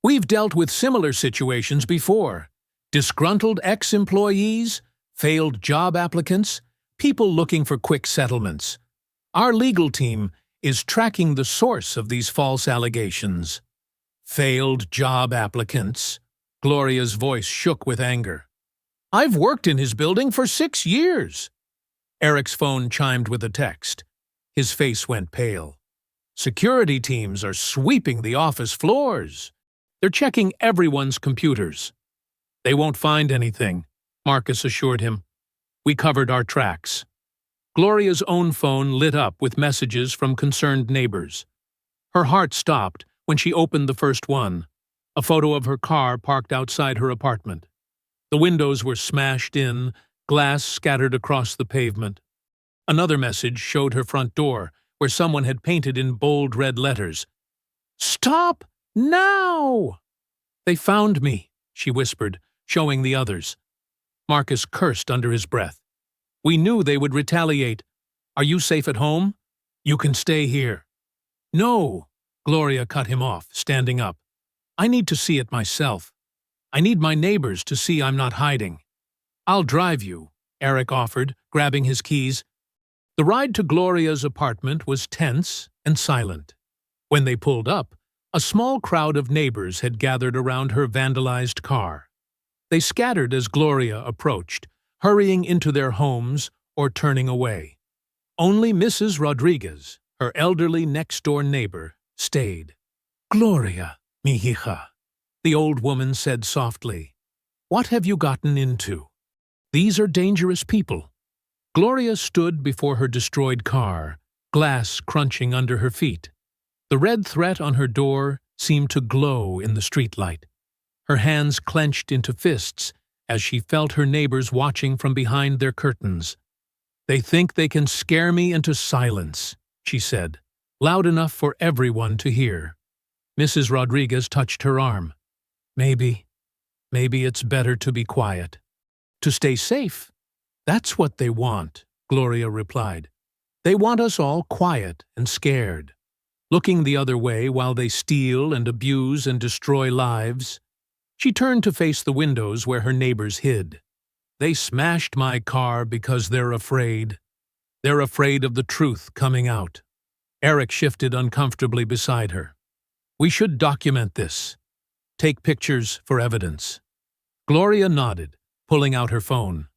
We've dealt with similar situations before. Disgruntled ex-employees, failed job applicants, people looking for quick settlements. Our legal team is tracking the source of these false allegations." "Failed job applicants." Gloria's voice shook with anger. "I've worked in his building for 6 years." Eric's phone chimed with a text. His face went pale. "Security teams are sweeping the office floors. They're checking everyone's computers." "They won't find anything," Marcus assured him. "We covered our tracks." Gloria's own phone lit up with messages from concerned neighbors. Her heart stopped when she opened the first one, a photo of her car parked outside her apartment. The windows were smashed in, glass scattered across the pavement. Another message showed her front door, where someone had painted in bold red letters, "Stop now!" "They found me," she whispered, showing the others. Marcus cursed under his breath. "We knew they would retaliate. Are you safe at home? You can stay here." "No," Gloria cut him off, standing up. "I need to see it myself. I need my neighbors to see I'm not hiding." "I'll drive you," Eric offered, grabbing his keys. The ride to Gloria's apartment was tense and silent. When they pulled up, a small crowd of neighbors had gathered around her vandalized car. They scattered as Gloria approached, hurrying into their homes or turning away. Only Mrs. Rodriguez, her elderly next-door neighbor, stayed. "Gloria, mi hija," the old woman said softly. "What have you gotten into? These are dangerous people." Gloria stood before her destroyed car, glass crunching under her feet. The red threat on her door seemed to glow in the streetlight. Her hands clenched into fists as she felt her neighbors watching from behind their curtains. "They think they can scare me into silence," she said, loud enough for everyone to hear. Mrs. Rodriguez touched her arm. Maybe it's better to be quiet." "To stay safe? That's what they want," Gloria replied. "They want us all quiet and scared, looking the other way while they steal and abuse and destroy lives." She turned to face the windows where her neighbors hid. "They smashed my car because they're afraid. They're afraid of the truth coming out." Eric shifted uncomfortably beside her. "We should document this. Take pictures for evidence." Gloria nodded, pulling out her phone.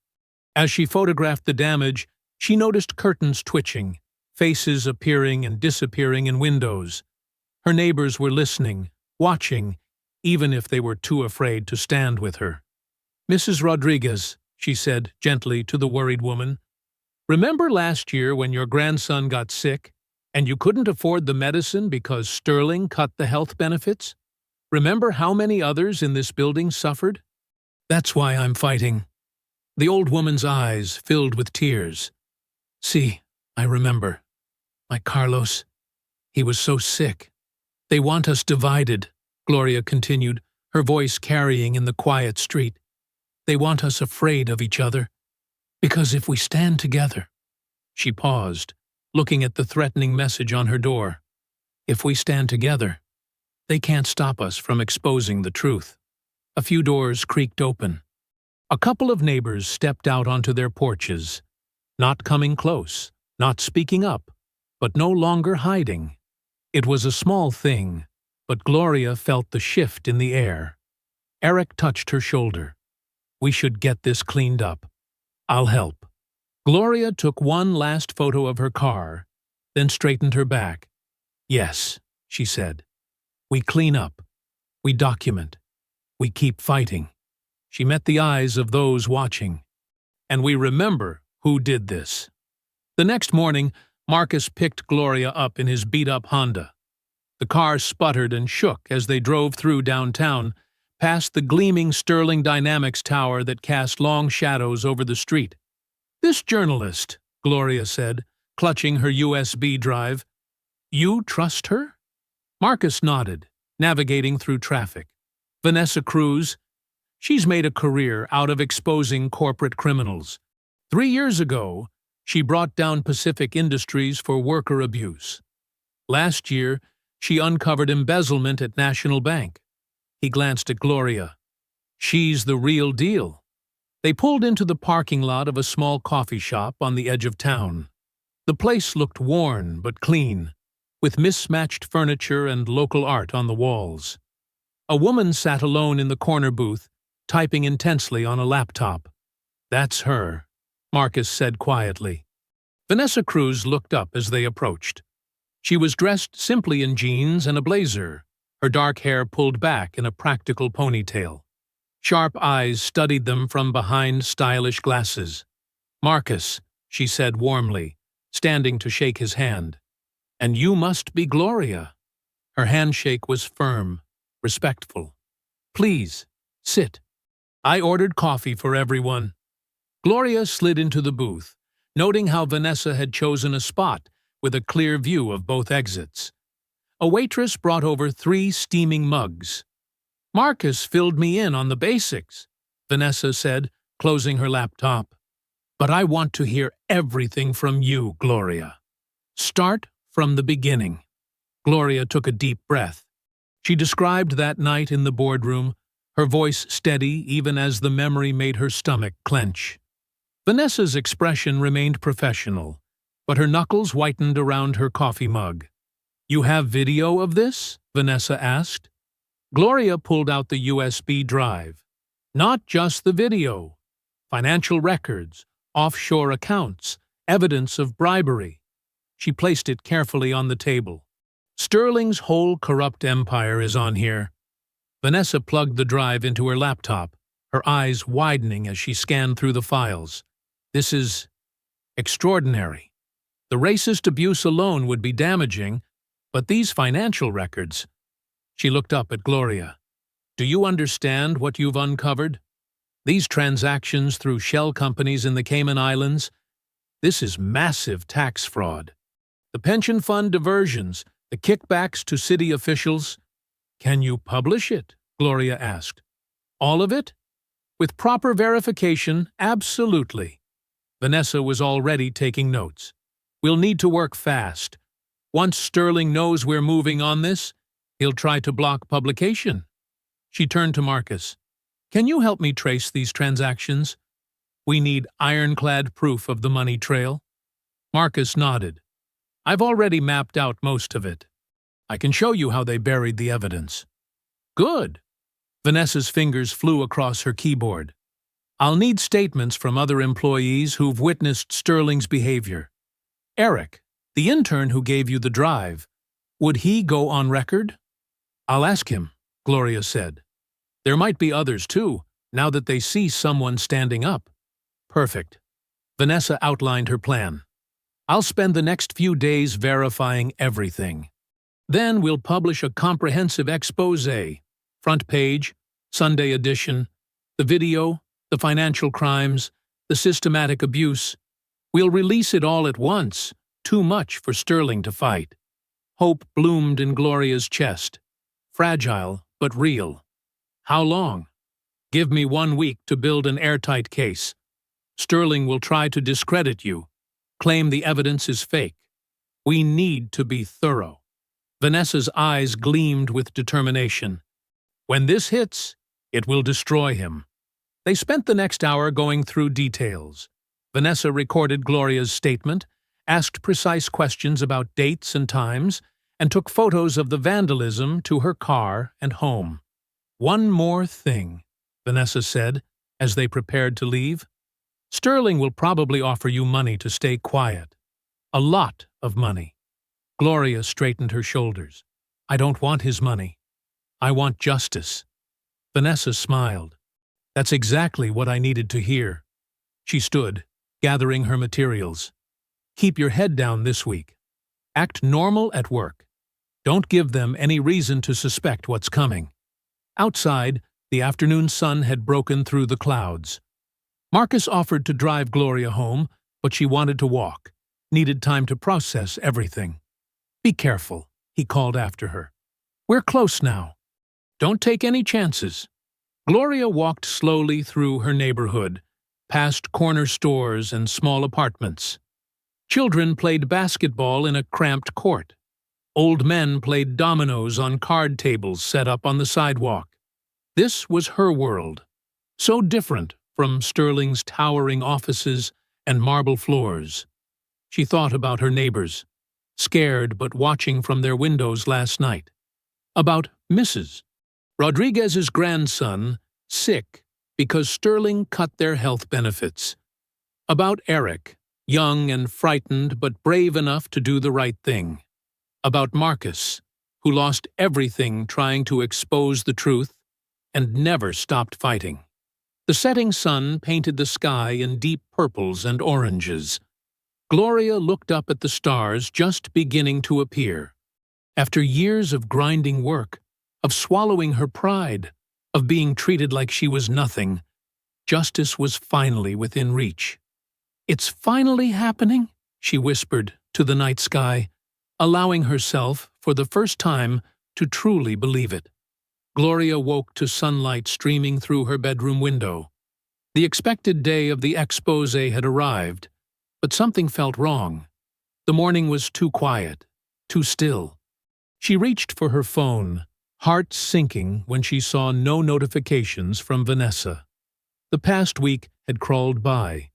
As she photographed the damage, she noticed curtains twitching, faces appearing and disappearing in windows. Her neighbors were listening, watching, even if they were too afraid to stand with her. "Mrs. Rodriguez," she said gently to the worried woman, "remember last year when your grandson got sick and you couldn't afford the medicine because Sterling cut the health benefits? Remember how many others in this building suffered? That's why I'm fighting." The old woman's eyes filled with tears. "See, I remember. My Carlos, he was so sick. They want us divided," Gloria continued, her voice carrying in the quiet street. "They want us afraid of each other. Because if we stand together—" She paused, looking at the threatening message on her door. "If we stand together, they can't stop us from exposing the truth." A few doors creaked open. A couple of neighbors stepped out onto their porches, not coming close, not speaking up, but no longer hiding. It was a small thing, but Gloria felt the shift in the air. Eric touched her shoulder. "We should get this cleaned up. I'll help." Gloria took one last photo of her car, then straightened her back. "Yes," she said. "We clean up. We document. We keep fighting." She met the eyes of those watching. "And we remember who did this." The next morning, Marcus picked Gloria up in his beat-up Honda. The car sputtered and shook as they drove through downtown, past the gleaming Sterling Dynamics tower that cast long shadows over the street. "This journalist," Gloria said, clutching her USB drive. "You trust her?" Marcus nodded, navigating through traffic. "Vanessa Cruz. She's made a career out of exposing corporate criminals. 3 years ago, she brought down Pacific Industries for worker abuse. Last year, she uncovered embezzlement at National Bank." He glanced at Gloria. "She's the real deal." They pulled into the parking lot of a small coffee shop on the edge of town. The place looked worn but clean, with mismatched furniture and local art on the walls. A woman sat alone in the corner booth, typing intensely on a laptop. "That's her," Marcus said quietly. Vanessa Cruz looked up as they approached. She was dressed simply in jeans and a blazer, her dark hair pulled back in a practical ponytail. Sharp eyes studied them from behind stylish glasses. "Marcus," she said warmly, standing to shake his hand. "And you must be Gloria." Her handshake was firm, respectful. "Please, sit. I ordered coffee for everyone." Gloria slid into the booth, noting how Vanessa had chosen a spot with a clear view of both exits. A waitress brought over 3 steaming mugs. "Marcus filled me in on the basics," Vanessa said, closing her laptop. "But I want to hear everything from you, Gloria. Start from the beginning." Gloria took a deep breath. She described that night in the boardroom, her voice steady even as the memory made her stomach clench. Vanessa's expression remained professional, but her knuckles whitened around her coffee mug. "You have video of this?" Vanessa asked. Gloria pulled out the USB drive. "Not just the video. Financial records, offshore accounts, evidence of bribery." She placed it carefully on the table. "Sterling's whole corrupt empire is on here." Vanessa plugged the drive into her laptop, her eyes widening as she scanned through the files. "This is extraordinary. The racist abuse alone would be damaging, but these financial records—" She looked up at Gloria. "Do you understand what you've uncovered?" These transactions through shell companies in the Cayman Islands, this is massive tax fraud. The pension fund diversions, the kickbacks to city officials. Can you publish it? Gloria asked. All of it? With proper verification, absolutely. Vanessa was already taking notes. We'll need to work fast. Once Sterling knows we're moving on this, he'll try to block publication. She turned to Marcus. Can you help me trace these transactions? We need ironclad proof of the money trail. Marcus nodded. I've already mapped out most of it. I can show you how they buried the evidence. Good. Vanessa's fingers flew across her keyboard. I'll need statements from other employees who've witnessed Sterling's behavior. Eric, the intern who gave you the drive, would he go on record? I'll ask him, Gloria said. There might be others too, now that they see someone standing up. Perfect. Vanessa outlined her plan. I'll spend the next few days verifying everything. Then we'll publish a comprehensive exposé, front page, Sunday edition, the video, the financial crimes, the systematic abuse. We'll release it all at once, too much for Sterling to fight. Hope bloomed in Gloria's chest. Fragile, but real. How long? Give me 1 week to build an airtight case. Sterling will try to discredit you, claim the evidence is fake. We need to be thorough. Vanessa's eyes gleamed with determination. When this hits, it will destroy him. They spent the next hour going through details. Vanessa recorded Gloria's statement, asked precise questions about dates and times, and took photos of the vandalism to her car and home. One more thing, Vanessa said, as they prepared to leave. Sterling will probably offer you money to stay quiet. A lot of money. Gloria straightened her shoulders. I don't want his money. I want justice. Vanessa smiled. That's exactly what I needed to hear. She stood, gathering her materials. Keep your head down this week. Act normal at work. Don't give them any reason to suspect what's coming. Outside, the afternoon sun had broken through the clouds. Marcus offered to drive Gloria home, but she wanted to walk, needed time to process everything. Be careful, he called after her. We're close now. Don't take any chances. Gloria walked slowly through her neighborhood, past corner stores and small apartments. Children played basketball in a cramped court. Old men played dominoes on card tables set up on the sidewalk. This was her world, so different from Sterling's towering offices and marble floors. She thought about her neighbors, scared but watching from their windows last night. About Mrs. Rodriguez's grandson, sick because Sterling cut their health benefits. About Eric, young and frightened but brave enough to do the right thing. About Marcus, who lost everything trying to expose the truth and never stopped fighting. The setting sun painted the sky in deep purples and oranges. Gloria looked up at the stars just beginning to appear. After years of grinding work, of swallowing her pride, of being treated like she was nothing, justice was finally within reach. It's finally happening, she whispered to the night sky, allowing herself, for the first time, to truly believe it. Gloria woke to sunlight streaming through her bedroom window. The expected day of the exposé had arrived, but something felt wrong. The morning was too quiet, too still. She reached for her phone, heart sinking when she saw no notifications from Vanessa. The past week had crawled by.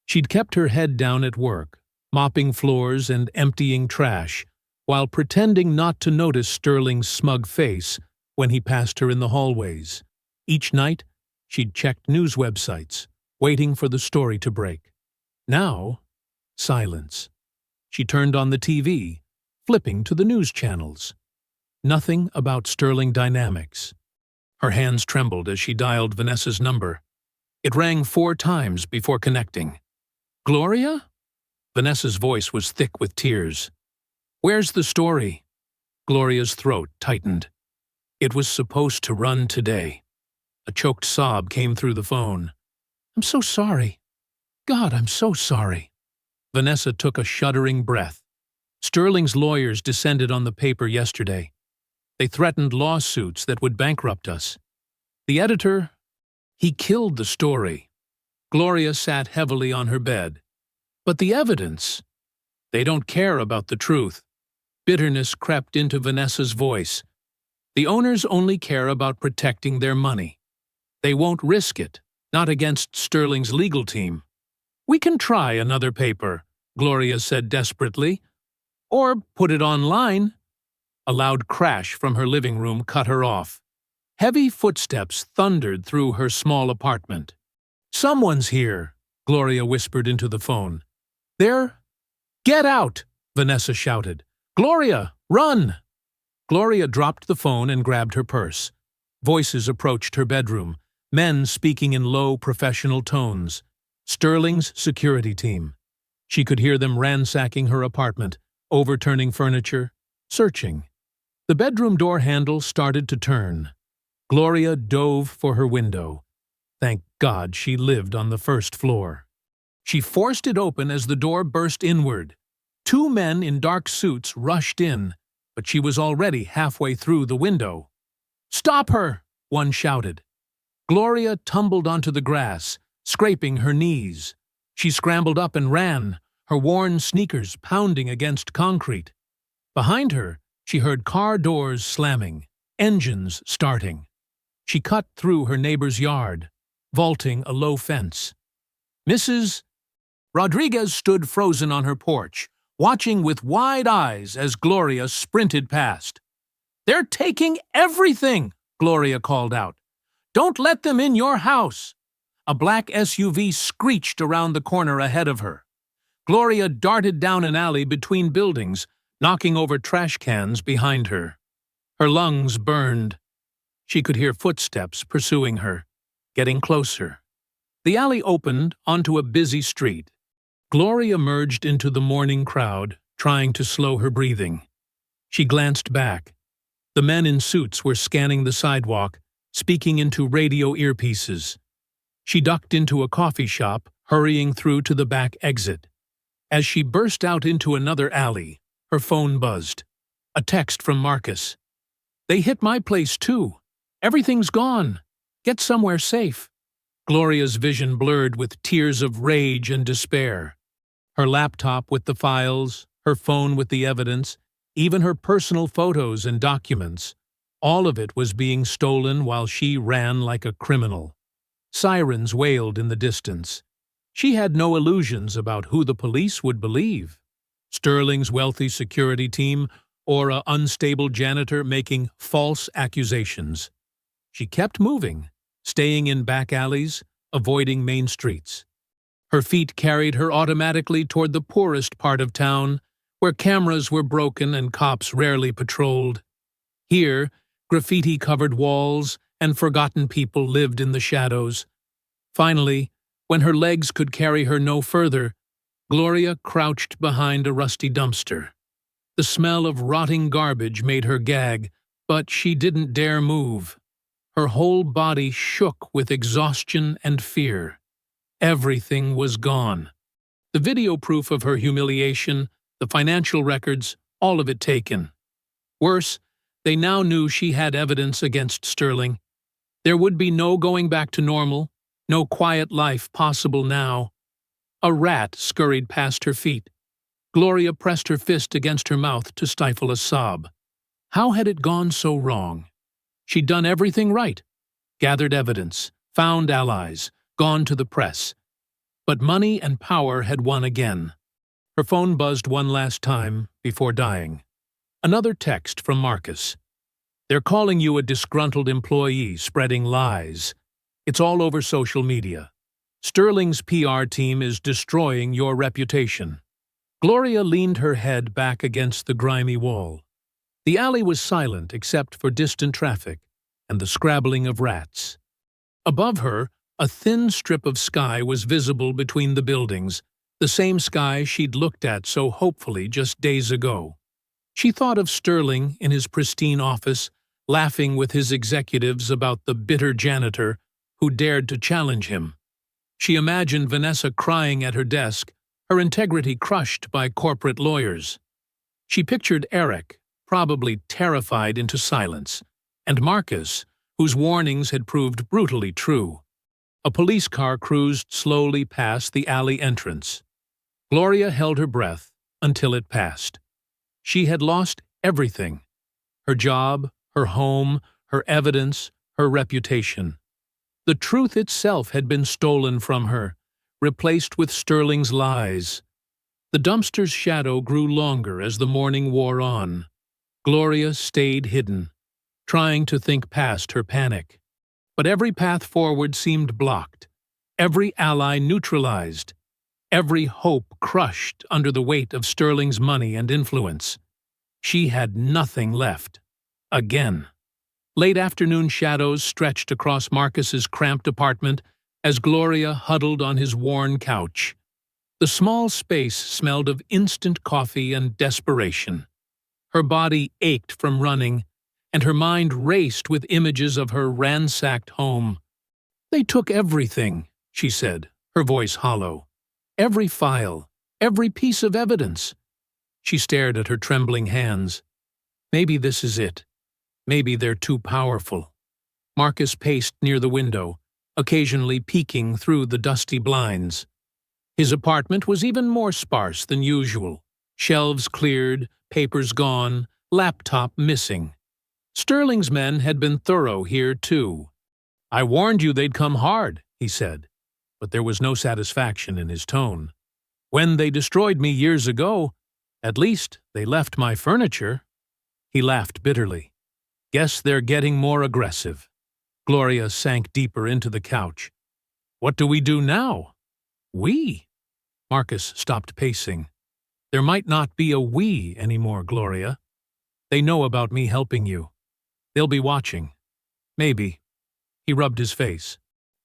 She'd kept her head down at work, mopping floors and emptying trash, while pretending not to notice Sterling's smug face when he passed her in the hallways. Each night, she'd checked news websites, waiting for the story to break. Now, silence. She turned on the TV, flipping to the news channels. Nothing about Sterling Dynamics. Her hands trembled as she dialed Vanessa's number. It rang 4 times before connecting. Gloria? Vanessa's voice was thick with tears. Where's the story? Gloria's throat tightened. It was supposed to run today. A choked sob came through the phone. "I'm so sorry. God, I'm so sorry." Vanessa took a shuddering breath. Sterling's lawyers descended on the paper yesterday. They threatened lawsuits that would bankrupt us. The editor, he killed the story. Gloria sat heavily on her bed. But the evidence, they don't care about the truth. Bitterness crept into Vanessa's voice. The owners only care about protecting their money. They won't risk it, not against Sterling's legal team. "We can try another paper," Gloria said desperately. "Or put it online." A loud crash from her living room cut her off. Heavy footsteps thundered through her small apartment. "Someone's here," Gloria whispered into the phone. "They're—" "Get out!" Vanessa shouted. "Gloria, run!" Gloria dropped the phone and grabbed her purse. Voices approached her bedroom, men speaking in low, professional tones. Sterling's security team. She could hear them ransacking her apartment, overturning furniture, searching. The bedroom door handle started to turn. Gloria dove for her window. Thank God she lived on the first floor. She forced it open as the door burst inward. Two men in dark suits rushed in, but she was already halfway through the window. "Stop her!" one shouted. Gloria tumbled onto the grass, scraping her knees. She scrambled up and ran, her worn sneakers pounding against concrete. Behind her, she heard car doors slamming, engines starting. She cut through her neighbor's yard, vaulting a low fence. Mrs. Rodriguez stood frozen on her porch, watching with wide eyes as Gloria sprinted past. "They're taking everything!" Gloria called out. "Don't let them in your house!" A black SUV screeched around the corner ahead of her. Gloria darted down an alley between buildings, knocking over trash cans behind her. Her lungs burned. She could hear footsteps pursuing her, getting closer. The alley opened onto a busy street. Gloria merged into the morning crowd, trying to slow her breathing. She glanced back. The men in suits were scanning the sidewalk, speaking into radio earpieces. She ducked into a coffee shop, hurrying through to the back exit. As she burst out into another alley, her phone buzzed. A text from Marcus. "They hit my place too. Everything's gone. Get somewhere safe." Gloria's vision blurred with tears of rage and despair. Her laptop with the files, her phone with the evidence, even her personal photos and documents, all of it was being stolen while she ran like a criminal. Sirens wailed in the distance. She had no illusions about who the police would believe. Sterling's wealthy security team or an unstable janitor making false accusations. She kept moving, staying in back alleys, avoiding main streets. Her feet carried her automatically toward the poorest part of town, where cameras were broken and cops rarely patrolled. Here, graffiti-covered walls and forgotten people lived in the shadows. Finally, when her legs could carry her no further, Gloria crouched behind a rusty dumpster. The smell of rotting garbage made her gag, but she didn't dare move. Her whole body shook with exhaustion and fear. Everything was gone. The video proof of her humiliation, the financial records, all of it taken. Worse, they now knew she had evidence against Sterling. There would be no going back to normal, no quiet life possible now. A rat scurried past her feet. Gloria pressed her fist against her mouth to stifle a sob. How had it gone so wrong? She'd done everything right. Gathered evidence, found allies, gone to the press. But money and power had won again. Her phone buzzed one last time before dying. Another text from Marcus. "They're calling you a disgruntled employee spreading lies. It's all over social media. Sterling's PR team is destroying your reputation." Gloria leaned her head back against the grimy wall. The alley was silent except for distant traffic and the scrabbling of rats. Above her, a thin strip of sky was visible between the buildings, the same sky she'd looked at so hopefully just days ago. She thought of Sterling in his pristine office, laughing with his executives about the bitter janitor who dared to challenge him. She imagined Vanessa crying at her desk, her integrity crushed by corporate lawyers. She pictured Eric, probably terrified into silence, and Marcus, whose warnings had proved brutally true. A police car cruised slowly past the alley entrance. Gloria held her breath until it passed. She had lost everything: her job, her home, her evidence, her reputation. The truth itself had been stolen from her, replaced with Sterling's lies. The dumpster's shadow grew longer as the morning wore on. Gloria stayed hidden, trying to think past her panic. But every path forward seemed blocked, every ally neutralized, every hope crushed under the weight of Sterling's money and influence. She had nothing left. Again. Late afternoon shadows stretched across Marcus's cramped apartment as Gloria huddled on his worn couch. The small space smelled of instant coffee and desperation. Her body ached from running, and her mind raced with images of her ransacked home. "They took everything," she said, her voice hollow. "Every file, every piece of evidence." She stared at her trembling hands. Maybe this is it. Maybe they're too powerful. Marcus paced near the window, occasionally peeking through the dusty blinds. His apartment was even more sparse than usual. Shelves cleared, papers gone, laptop missing. Sterling's men had been thorough here, too. "I warned you they'd come hard," he said, but there was no satisfaction in his tone. "When they destroyed me years ago, at least they left my furniture." He laughed bitterly. "Guess they're getting more aggressive." Gloria sank deeper into the couch. "What do we do now?" "We?" Marcus stopped pacing. "There might not be a we anymore, Gloria. They know about me helping you. They'll be watching. Maybe." He rubbed his face.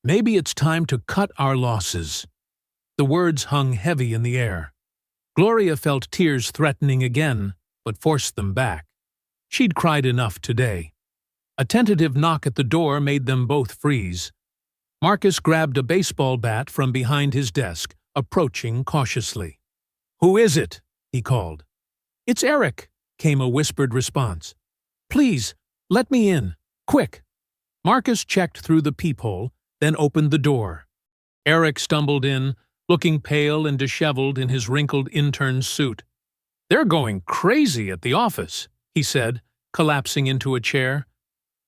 "Maybe it's time to cut our losses." The words hung heavy in the air. Gloria felt tears threatening again, but forced them back. She'd cried enough today. A tentative knock at the door made them both freeze. Marcus grabbed a baseball bat from behind his desk, approaching cautiously. "Who is it?" he called. "It's Eric," came a whispered response. "Please, let me in. Quick." Marcus checked through the peephole, then opened the door. Eric stumbled in, looking pale and disheveled in his wrinkled intern's suit. "They're going crazy at the office," he said, collapsing into a chair.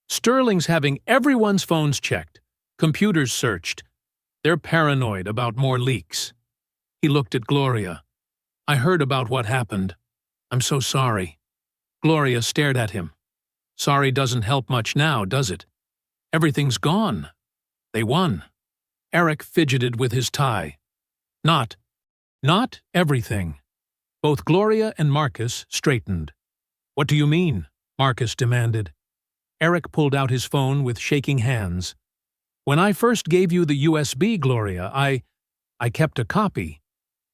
"Sterling's having everyone's phones checked, computers searched. They're paranoid about more leaks." He looked at Gloria. "I heard about what happened. I'm so sorry." Gloria stared at him. "Sorry doesn't help much now, does it? Everything's gone. They won." Eric fidgeted with his tie. Not everything." Both Gloria and Marcus straightened. "What do you mean?" Marcus demanded. Eric pulled out his phone with shaking hands. "When I first gave you the USB, Gloria, I kept a copy.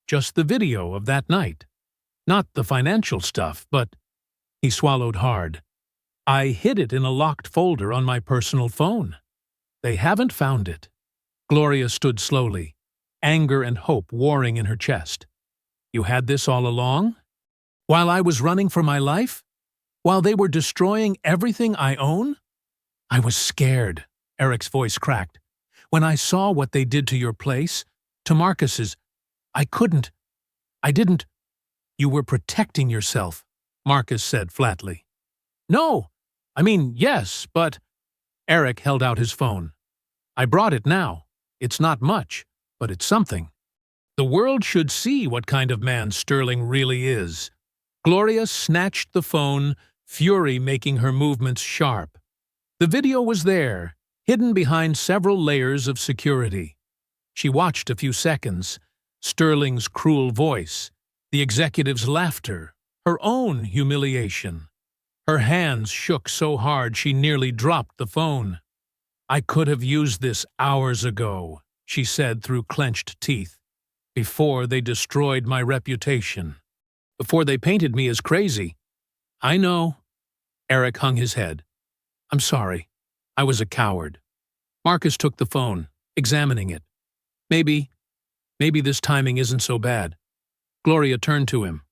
Just the video of that night. Not the financial stuff, but—" He swallowed hard. "I hid it in a locked folder on my personal phone. They haven't found it." Gloria stood slowly, anger and hope warring in her chest. "You had this all along? While I was running for my life? While they were destroying everything I own?" "I was scared," Eric's voice cracked. "When I saw what they did to your place, to Marcus's, I didn't—" "You were protecting yourself," Marcus said flatly. "No, yes, but—" Eric held out his phone. "I brought it now. It's not much, but it's something. The world should see what kind of man Sterling really is." Gloria snatched the phone, fury making her movements sharp. The video was there, hidden behind several layers of security. She watched a few seconds. Sterling's cruel voice, the executive's laughter, her own humiliation. Her hands shook so hard she nearly dropped the phone. "I could have used this hours ago," she said through clenched teeth, "before they destroyed my reputation. Before they painted me as crazy." "I know." Eric hung his head. I'm sorry. I was a coward. Marcus took the phone, examining it. Maybe this timing isn't so bad. Gloria turned to him.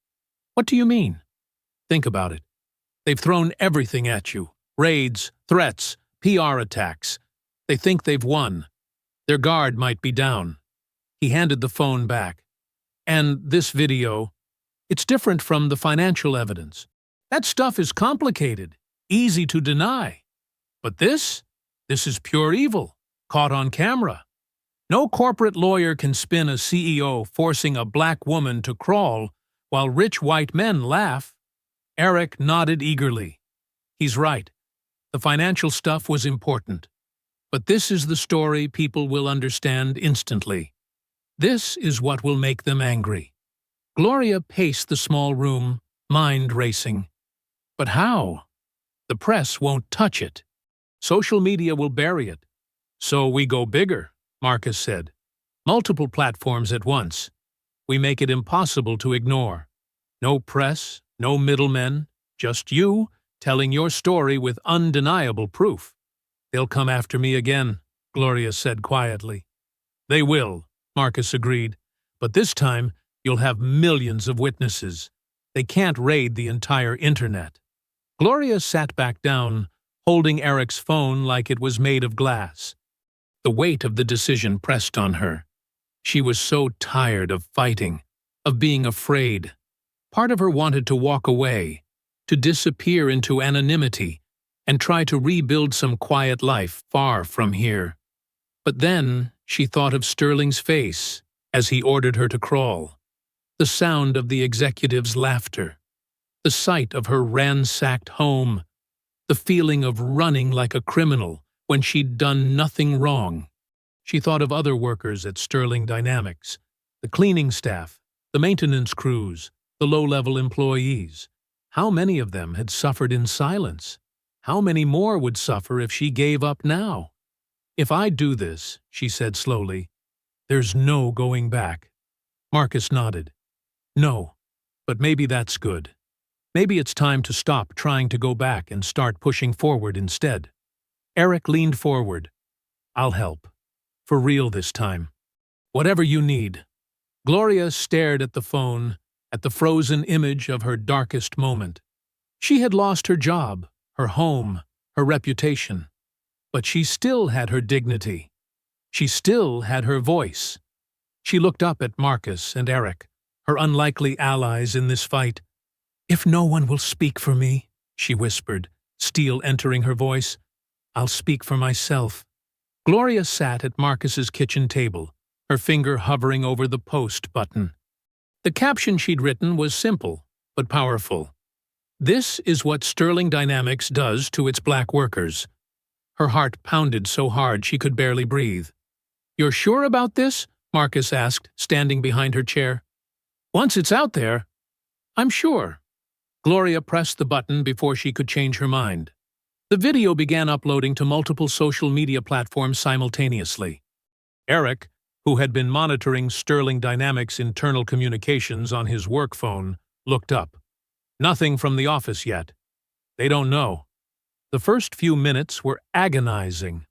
What do you mean? Think about it. They've thrown everything at you. Raids, threats, PR attacks. They think they've won. Their guard might be down. He handed the phone back. And this video, it's different from the financial evidence. That stuff is complicated, easy to deny. But this is pure evil, caught on camera. No corporate lawyer can spin a CEO forcing a black woman to crawl while rich white men laugh. Eric nodded eagerly. He's right. The financial stuff was important. But this is the story people will understand instantly. This is what will make them angry. Gloria paced the small room, mind racing. But how? The press won't touch it. Social media will bury it. So we go bigger, Marcus said. Multiple platforms at once. We make it impossible to ignore. No press, no middlemen, just you telling your story with undeniable proof. They'll come after me again, Gloria said quietly. They will, Marcus agreed. But this time, you'll have millions of witnesses. They can't raid the entire internet. Gloria sat back down, holding Eric's phone like it was made of glass. The weight of the decision pressed on her. She was so tired of fighting, of being afraid. Part of her wanted to walk away, to disappear into anonymity, and try to rebuild some quiet life far from here. But then she thought of Sterling's face as he ordered her to crawl, the sound of the executive's laughter, the sight of her ransacked home, the feeling of running like a criminal when she'd done nothing wrong. She thought of other workers at Sterling Dynamics, the cleaning staff, the maintenance crews, the low-level employees. How many of them had suffered in silence? How many more would suffer if she gave up now? If I do this, she said slowly, there's no going back. Marcus nodded. No, but maybe that's good. Maybe it's time to stop trying to go back and start pushing forward instead. Eric leaned forward. I'll help. For real this time. Whatever you need. Gloria stared at the phone, at the frozen image of her darkest moment. She had lost her job, her home, her reputation. But she still had her dignity. She still had her voice. She looked up at Marcus and Eric, her unlikely allies in this fight. If no one will speak for me, she whispered, steel entering her voice, I'll speak for myself. Gloria sat at Marcus's kitchen table, her finger hovering over the post button. The caption she'd written was simple, but powerful. This is what Sterling Dynamics does to its black workers. Her heart pounded so hard she could barely breathe. You're sure about this? Marcus asked, standing behind her chair. Once it's out there, I'm sure. Gloria pressed the button before she could change her mind. The video began uploading to multiple social media platforms simultaneously. Eric, who had been monitoring Sterling Dynamics' internal communications on his work phone, looked up. Nothing from the office yet. They don't know. The first few minutes were agonizing.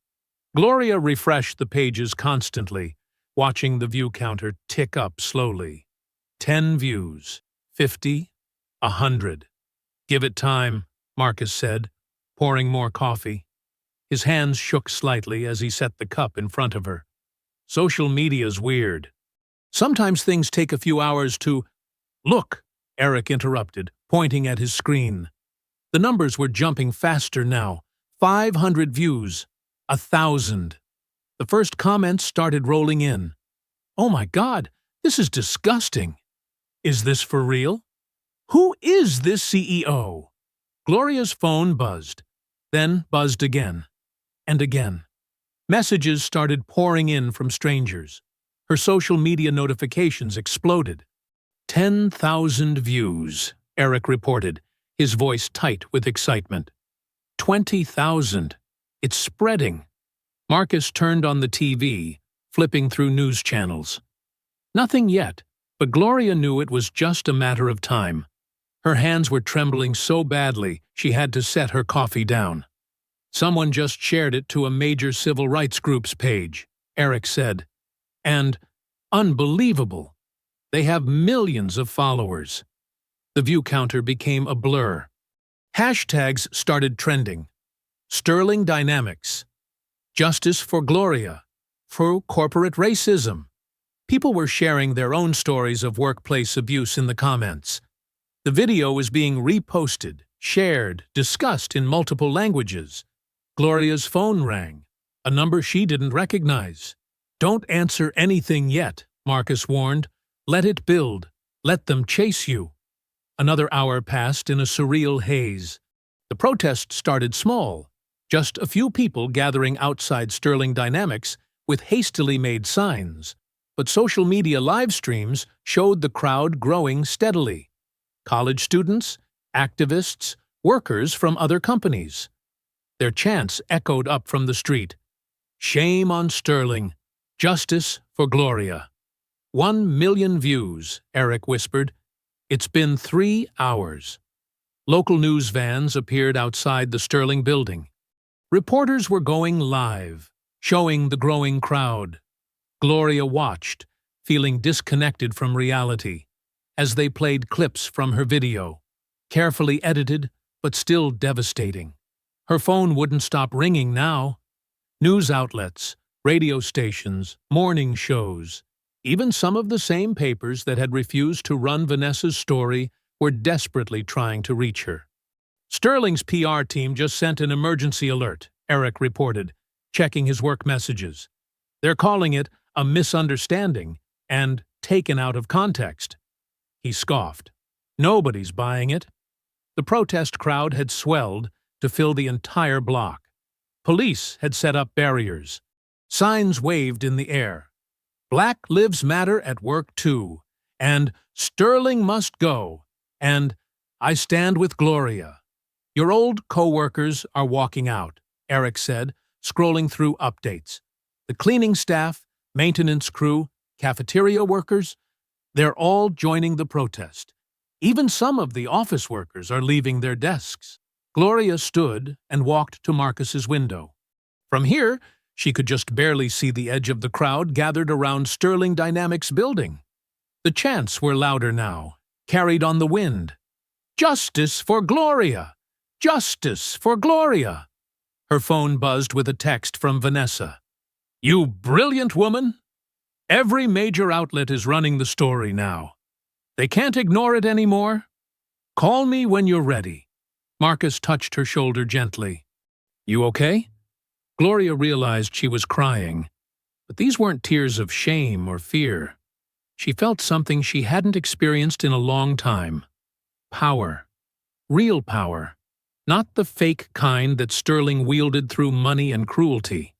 Gloria refreshed the pages constantly, watching the view counter tick up slowly. 10 views, 50, 100. Give it time, Marcus said, pouring more coffee. His hands shook slightly as he set the cup in front of her. Social media's weird. Sometimes things take a few hours to… Look, Eric interrupted, pointing at his screen. The numbers were jumping faster now. 500 views. 1,000. The first comments started rolling in. Oh my God, this is disgusting. Is this for real? Who is this CEO? Gloria's phone buzzed, then buzzed again, and again. Messages started pouring in from strangers. Her social media notifications exploded. 10,000 views, Eric reported, his voice tight with excitement. 20,000. It's spreading. Marcus turned on the TV, flipping through news channels. Nothing yet, but Gloria knew it was just a matter of time. Her hands were trembling so badly she had to set her coffee down. Someone just shared it to a major civil rights group's page, Eric said. And, unbelievable, they have millions of followers. The view counter became a blur. Hashtags started trending. Sterling Dynamics. Justice for Gloria. For corporate racism. People were sharing their own stories of workplace abuse in the comments. The video was being reposted, shared, discussed in multiple languages. Gloria's phone rang, a number she didn't recognize. "Don't answer anything yet," Marcus warned. "Let it build. Let them chase you." Another hour passed in a surreal haze. The protest started small, just a few people gathering outside Sterling Dynamics with hastily made signs. But social media live streams showed the crowd growing steadily. College students, activists, workers from other companies. Their chants echoed up from the street. "Shame on Sterling. Justice for Gloria." 1 million views, Eric whispered. "It's been 3 hours." Local news vans appeared outside the Sterling building. Reporters were going live, showing the growing crowd. Gloria watched, feeling disconnected from reality, as they played clips from her video, carefully edited but still devastating. Her phone wouldn't stop ringing now. News outlets, radio stations, morning shows, even some of the same papers that had refused to run Vanessa's story were desperately trying to reach her. "Sterling's PR team just sent an emergency alert," Eric reported, checking his work messages. "They're calling it a misunderstanding and taken out of context." He scoffed. "Nobody's buying it." The protest crowd had swelled to fill the entire block. Police had set up barriers. Signs waved in the air. "Black Lives Matter at work too," and "Sterling must go," and "I stand with Gloria." "Your old co-workers are walking out," Eric said, scrolling through updates. "The cleaning staff, maintenance crew, cafeteria workers, they're all joining the protest. Even some of the office workers are leaving their desks." Gloria stood and walked to Marcus's window. From here, she could just barely see the edge of the crowd gathered around Sterling Dynamics building. The chants were louder now, carried on the wind. "Justice for Gloria! Justice for Gloria!" Her phone buzzed with a text from Vanessa. "You brilliant woman! Every major outlet is running the story now. They can't ignore it anymore. Call me when you're ready." Marcus touched her shoulder gently. "You okay?" Gloria realized she was crying, but these weren't tears of shame or fear. She felt something she hadn't experienced in a long time. Power. Real power. Not the fake kind that Sterling wielded through money and cruelty.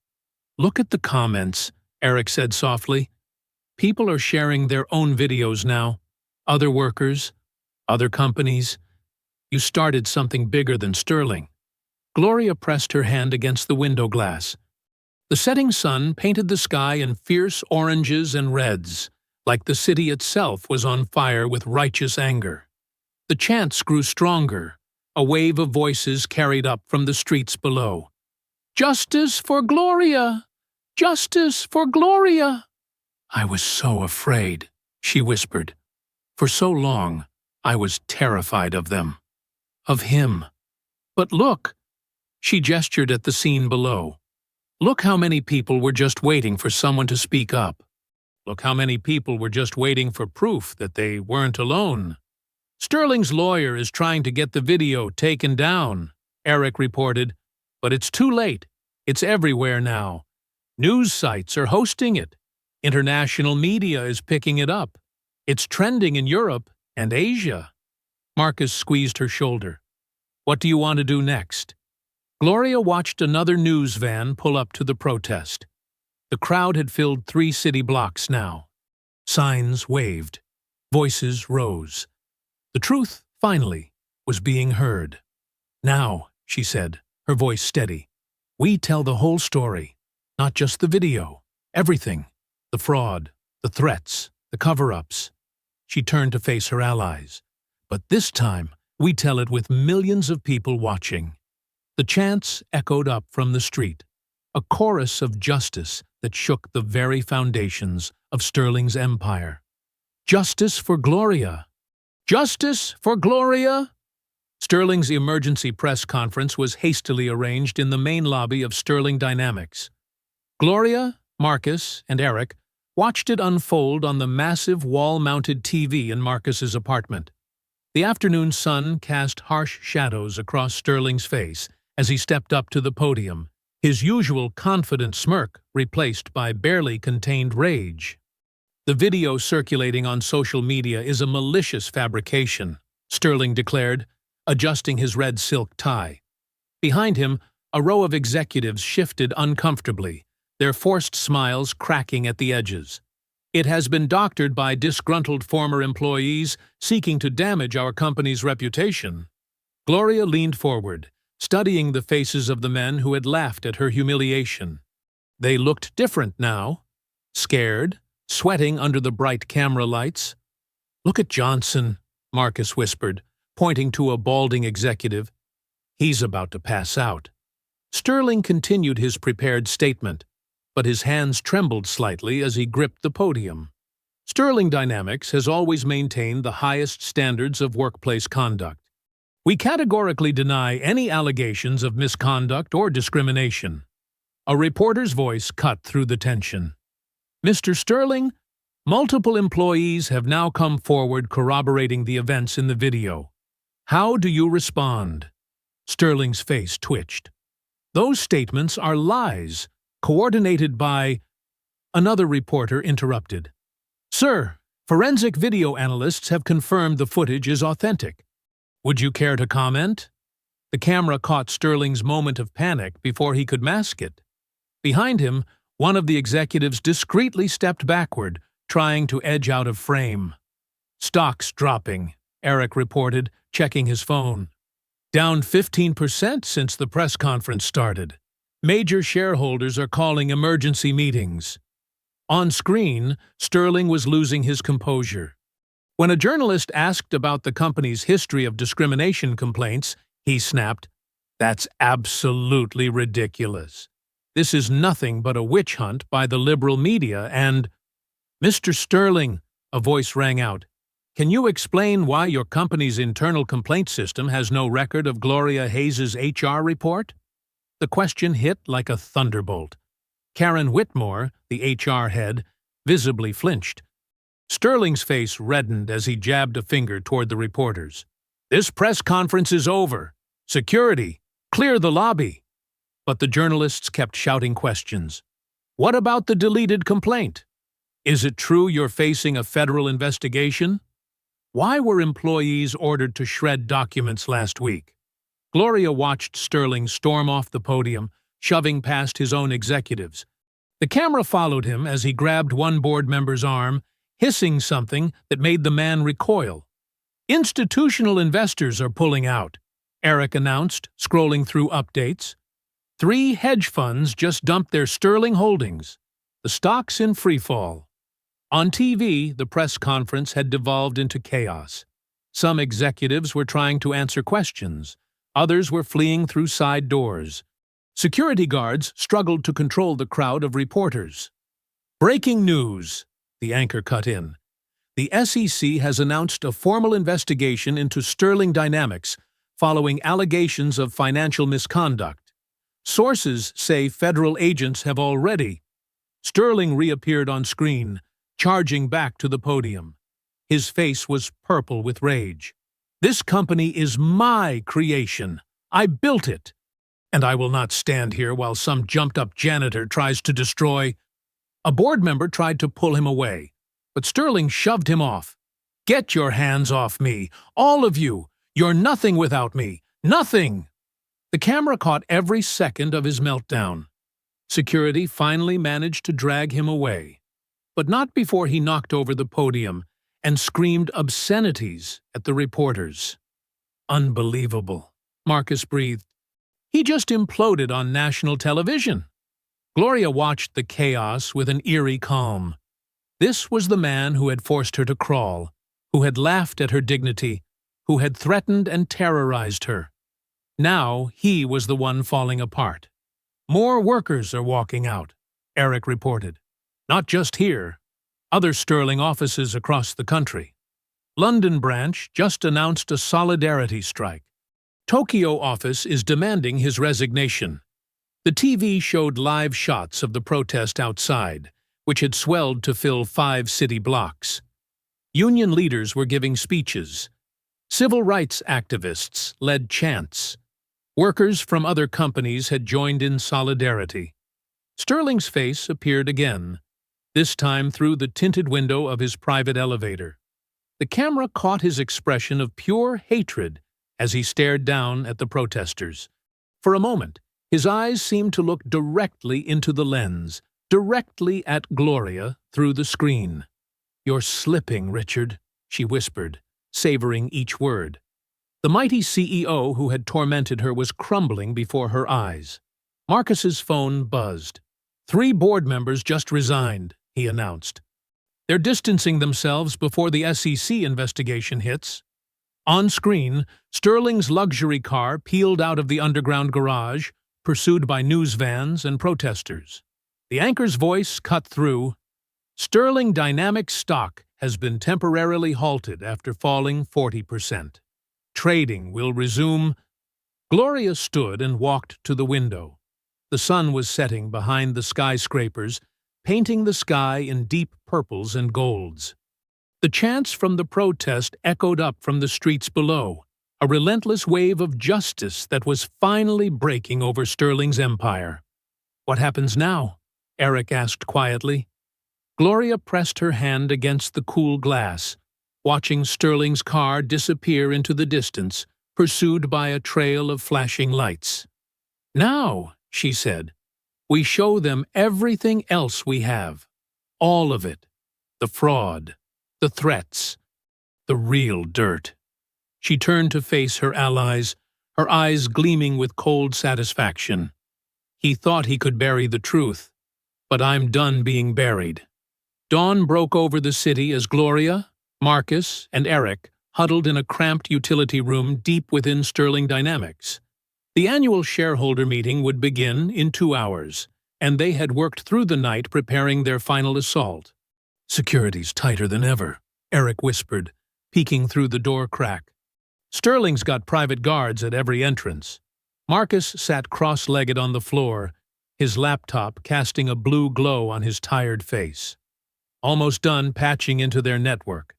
"Look at the comments," Eric said softly. "People are sharing their own videos now. Other workers, other companies. You started something bigger than Sterling." Gloria pressed her hand against the window glass. The setting sun painted the sky in fierce oranges and reds, like the city itself was on fire with righteous anger. The chants grew stronger, a wave of voices carried up from the streets below. "Justice for Gloria! Justice for Gloria!" "I was so afraid," she whispered. "For so long, I was terrified of them. Of him. But look!" She gestured at the scene below. "Look how many people were just waiting for someone to speak up. Look how many people were just waiting for proof that they weren't alone." "Sterling's lawyer is trying to get the video taken down," Eric reported, "but it's too late. It's everywhere now. News sites are hosting it. International media is picking it up. It's trending in Europe and Asia." Marcus squeezed her shoulder. "What do you want to do next?" Gloria watched another news van pull up to the protest. The crowd had filled 3 city blocks now. Signs waved. Voices rose. The truth, finally, was being heard. "Now," she said, her voice steady, "we tell the whole story, not just the video. Everything. The fraud, the threats, the cover-ups." She turned to face her allies. "But this time, we tell it with millions of people watching. The chants echoed up from the street, a chorus of justice that shook the very foundations of Sterling's empire. Justice for Gloria! Justice for Gloria! Sterling's emergency press conference was hastily arranged in the main lobby of Sterling Dynamics. Gloria, Marcus, and Eric watched it unfold on the massive wall-mounted TV in Marcus's apartment. The afternoon sun cast harsh shadows across Sterling's face as he stepped up to the podium, his usual confident smirk replaced by barely contained rage. "The video circulating on social media is a malicious fabrication," Sterling declared, adjusting his red silk tie. Behind him, a row of executives shifted uncomfortably, their forced smiles cracking at the edges. "It has been doctored by disgruntled former employees seeking to damage our company's reputation." Gloria leaned forward, studying the faces of the men who had laughed at her humiliation. They looked different now, scared, sweating under the bright camera lights. "Look at Johnson," Marcus whispered, pointing to a balding executive. "He's about to pass out." Sterling continued his prepared statement, but his hands trembled slightly as he gripped the podium. Sterling Dynamics has always maintained the highest standards of workplace conduct. We categorically deny any allegations of misconduct or discrimination. A reporter's voice cut through the tension. "Mr. Sterling, multiple employees have now come forward corroborating the events in the video. How do you respond?" Sterling's face twitched. "Those statements are lies, coordinated by—" Another reporter interrupted. "Sir, forensic video analysts have confirmed the footage is authentic. Would you care to comment?" The camera caught Sterling's moment of panic before he could mask it. Behind him, one of the executives discreetly stepped backward, trying to edge out of frame. "Stocks dropping," Eric reported, checking his phone. "Down 15% since the press conference started. Major shareholders are calling emergency meetings." On screen, Sterling was losing his composure. When a journalist asked about the company's history of discrimination complaints, he snapped, "That's absolutely ridiculous. This is nothing but a witch hunt by the liberal media and—" "Mr. Sterling," a voice rang out, "can you explain why your company's internal complaint system has no record of Gloria Hayes' HR report?" The question hit like a thunderbolt. Karen Whitmore, the HR head, visibly flinched. Sterling's face reddened as he jabbed a finger toward the reporters. "This press conference is over. Security, clear the lobby." But the journalists kept shouting questions. "What about the deleted complaint? Is it true you're facing a federal investigation? Why were employees ordered to shred documents last week?" Gloria watched Sterling storm off the podium, shoving past his own executives. The camera followed him as he grabbed one board member's arm, hissing something that made the man recoil. "Institutional investors are pulling out," Eric announced, scrolling through updates. 3 hedge funds just dumped their Sterling holdings. The stock's in freefall. On TV, the press conference had devolved into chaos. Some executives were trying to answer questions. Others were fleeing through side doors. Security guards struggled to control the crowd of reporters. "Breaking news," the anchor cut in. "The SEC has announced a formal investigation into Sterling Dynamics following allegations of financial misconduct. Sources say federal agents have already—" Sterling reappeared on screen, charging back to the podium. His face was purple with rage. "This company is my creation. I built it. And I will not stand here while some jumped-up janitor tries to destroy—" A board member tried to pull him away, but Sterling shoved him off. "Get your hands off me, all of you! You're nothing without me! Nothing!" The camera caught every second of his meltdown. Security finally managed to drag him away, but not before he knocked over the podium and screamed obscenities at the reporters. "Unbelievable," Marcus breathed. "He just imploded on national television." Gloria watched the chaos with an eerie calm. This was the man who had forced her to crawl, who had laughed at her dignity, who had threatened and terrorized her. Now he was the one falling apart. "More workers are walking out," Eric reported. "Not just here. Other Sterling offices across the country. London branch just announced a solidarity strike. Tokyo office is demanding his resignation." The TV showed live shots of the protest outside, which had swelled to fill 5 city blocks. Union leaders were giving speeches. Civil rights activists led chants. Workers from other companies had joined in solidarity. Sterling's face appeared again, this time through the tinted window of his private elevator. The camera caught his expression of pure hatred as he stared down at the protesters. For a moment, his eyes seemed to look directly into the lens, directly at Gloria through the screen. "You're slipping, Richard," she whispered, savoring each word. The mighty CEO who had tormented her was crumbling before her eyes. Marcus's phone buzzed. "3 board members just resigned," he announced. "They're distancing themselves before the SEC investigation hits." On screen, Sterling's luxury car peeled out of the underground garage, pursued by news vans and protesters. The anchor's voice cut through. "Sterling Dynamics stock has been temporarily halted after falling 40%. Trading will resume." Gloria stood and walked to the window. The sun was setting behind the skyscrapers, painting the sky in deep purples and golds. The chants from the protest echoed up from the streets below, a relentless wave of justice that was finally breaking over Sterling's empire. "What happens now?" Eric asked quietly. Gloria pressed her hand against the cool glass, watching Sterling's car disappear into the distance, pursued by a trail of flashing lights. "Now," she said, "we show them everything else we have. All of it. The fraud, the threats, the real dirt." She turned to face her allies, her eyes gleaming with cold satisfaction. "He thought he could bury the truth, but I'm done being buried." Dawn broke over the city as Gloria, Marcus, and Eric huddled in a cramped utility room deep within Sterling Dynamics. The annual shareholder meeting would begin in 2 hours, and they had worked through the night preparing their final assault. "Security's tighter than ever," Eric whispered, peeking through the door crack. "Sterling's got private guards at every entrance." Marcus sat cross-legged on the floor, his laptop casting a blue glow on his tired face. "Almost done patching into their network.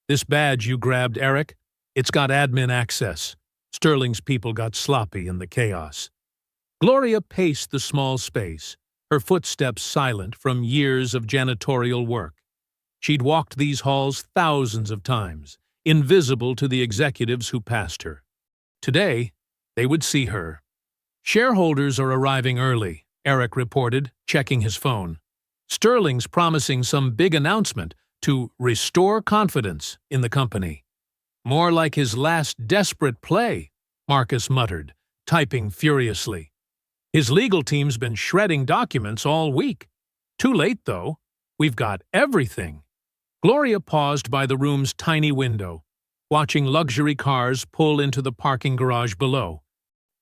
This badge you grabbed, Eric, it's got admin access." Sterling's people got sloppy in the chaos. Gloria paced the small space, her footsteps silent from years of janitorial work. She'd walked these halls thousands of times, invisible to the executives who passed her. Today, they would see her. "Shareholders are arriving early," Eric reported, checking his phone. "Sterling's promising some big announcement to restore confidence in the company." "More like his last desperate play," Marcus muttered, typing furiously. "His legal team's been shredding documents all week. Too late, though. We've got everything." Gloria paused by the room's tiny window, watching luxury cars pull into the parking garage below.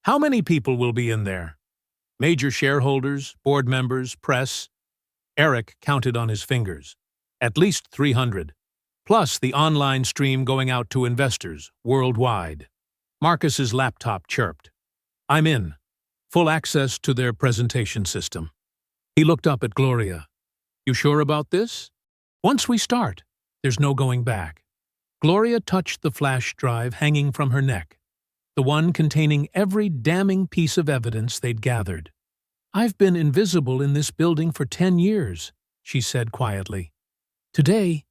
"How many people will be in there?" "Major shareholders, board members, press." Eric counted on his fingers. "At least 300. Plus the online stream going out to investors worldwide." Marcus's laptop chirped. "I'm in. Full access to their presentation system." He looked up at Gloria. "You sure about this?" "Once we start, there's no going back." Gloria touched the flash drive hanging from her neck, the one containing every damning piece of evidence they'd gathered. "I've been invisible in this building for 10 years, she said quietly. "Today,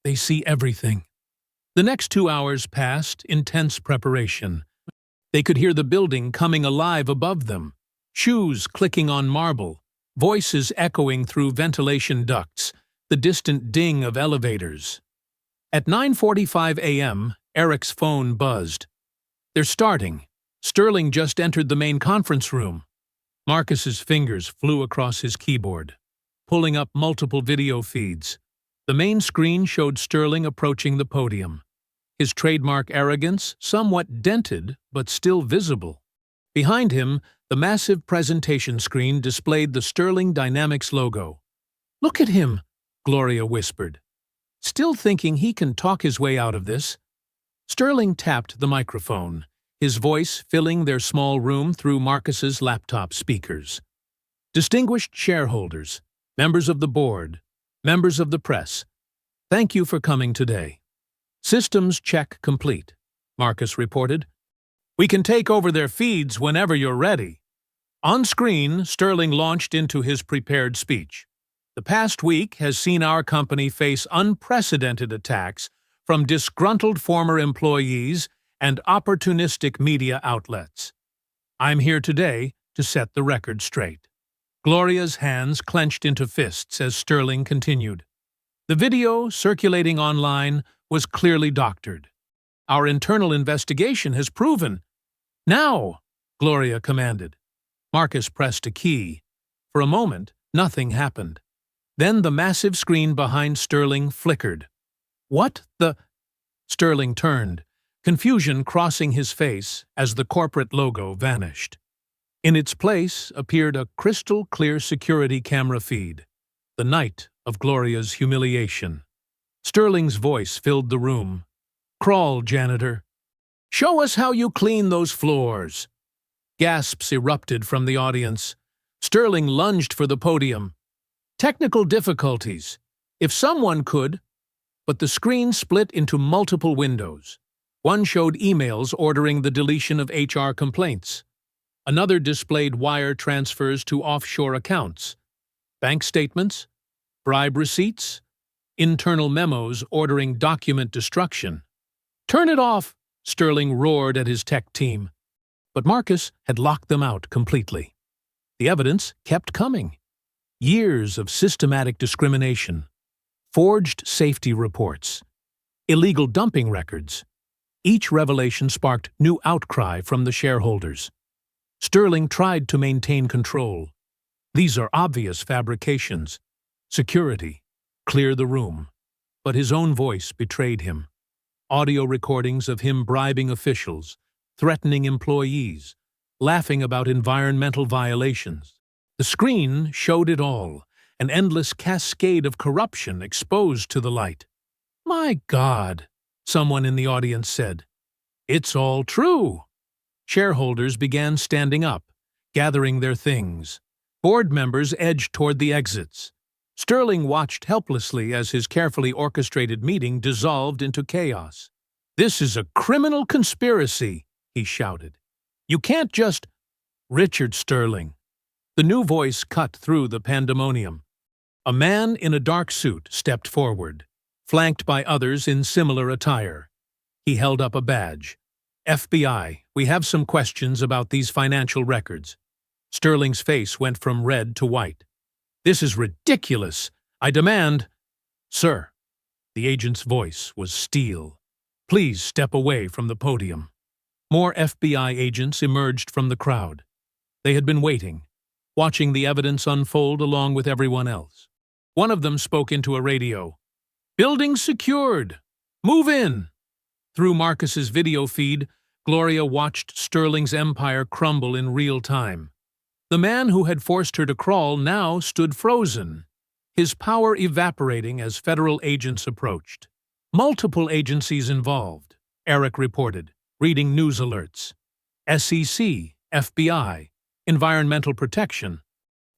they see everything." The next 2 hours passed in tense preparation. They could hear the building coming alive above them, shoes clicking on marble, voices echoing through ventilation ducts, the distant ding of elevators. At 9:45 a.m., Eric's phone buzzed. "They're starting. Sterling just entered the main conference room." Marcus's fingers flew across his keyboard, pulling up multiple video feeds. The main screen showed Sterling approaching the podium, his trademark arrogance somewhat dented but still visible. Behind him, the massive presentation screen displayed the Sterling Dynamics logo. "Look at him," Gloria whispered. "Still thinking he can talk his way out of this?" Sterling tapped the microphone, his voice filling their small room through Marcus's laptop speakers. "Distinguished shareholders, members of the board, members of the press, thank you for coming today. Systems check complete," Marcus reported. "We can take over their feeds whenever you're ready." On screen, Sterling launched into his prepared speech. "The past week has seen our company face unprecedented attacks from disgruntled former employees and opportunistic media outlets. I'm here today to set the record straight." Gloria's hands clenched into fists as Sterling continued. The video circulating online was clearly doctored. "Our internal investigation has proven—" "Now!" Gloria commanded. Marcus pressed a key. For a moment, nothing happened. Then the massive screen behind Sterling flickered. "What the—" Sterling turned, confusion crossing his face as the corporate logo vanished. In its place appeared a crystal-clear security camera feed, the night of Gloria's humiliation. Sterling's voice filled the room. "Crawl, Janitor. Show us how you clean those floors." Gasps erupted from the audience. Sterling lunged for the podium. "Technical difficulties. If someone could—" But the screen split into multiple windows. One showed emails ordering the deletion of HR complaints. Another displayed wire transfers to offshore accounts, bank statements, bribe receipts, internal memos ordering document destruction. "Turn it off!" Sterling roared at his tech team. But Marcus had locked them out completely. The evidence kept coming. Years of systematic discrimination, forged safety reports, illegal dumping records. Each revelation sparked new outcry from the shareholders. Sterling tried to maintain control. "These are obvious fabrications. Security, clear the room." But his own voice betrayed him. Audio recordings of him bribing officials, threatening employees, laughing about environmental violations. The screen showed it all, an endless cascade of corruption exposed to the light. "My God," someone in the audience said. "It's all true." Shareholders began standing up, gathering their things. Board members edged toward the exits. Sterling watched helplessly as his carefully orchestrated meeting dissolved into chaos. "This is a criminal conspiracy," he shouted. "You can't just—" "Richard Sterling." The new voice cut through the pandemonium. A man in a dark suit stepped forward, flanked by others in similar attire. He held up a badge. "FBI, we have some questions about these financial records." Sterling's face went from red to white. "This is ridiculous. I demand—" "Sir." The agent's voice was steel. "Please step away from the podium." More FBI agents emerged from the crowd. They had been waiting, watching the evidence unfold along with everyone else. One of them spoke into a radio. "Building secured. Move in." Through Marcus's video feed, Gloria watched Sterling's empire crumble in real time. The man who had forced her to crawl now stood frozen, his power evaporating as federal agents approached. "Multiple agencies involved," Eric reported, reading news alerts. "SEC, FBI, Environmental Protection.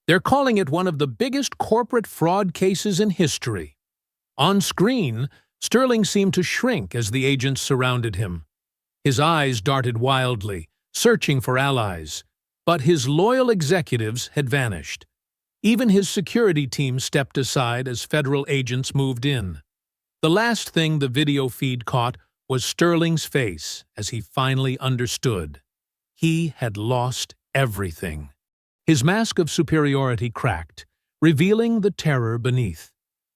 They're calling it one of the biggest corporate fraud cases in history." On screen, Sterling seemed to shrink as the agents surrounded him. His eyes darted wildly, searching for allies. But his loyal executives had vanished. Even his security team stepped aside as federal agents moved in. The last thing the video feed caught was Sterling's face as he finally understood. He had lost everything. His mask of superiority cracked, revealing the terror beneath.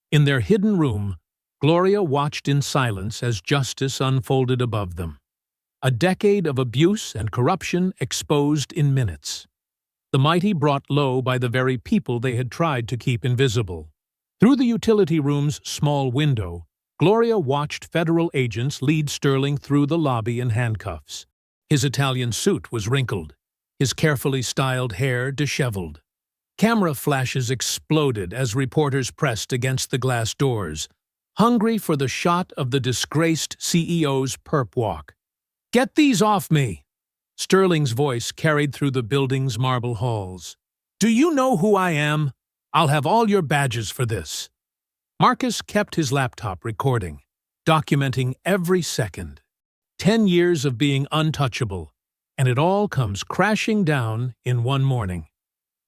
In their hidden room, Gloria watched in silence as justice unfolded above them. A decade of abuse and corruption exposed in minutes. The mighty brought low by the very people they had tried to keep invisible. Through the utility room's small window, Gloria watched federal agents lead Sterling through the lobby in handcuffs. His Italian suit was wrinkled, his carefully styled hair disheveled. Camera flashes exploded as reporters pressed against the glass doors, hungry for the shot of the disgraced CEO's perp walk. "Get these off me!" Sterling's voice carried through the building's marble halls. "Do you know who I am? I'll have all your badges for this." Marcus kept his laptop recording, documenting every second. 10 years of being untouchable, and it all comes crashing down in one morning.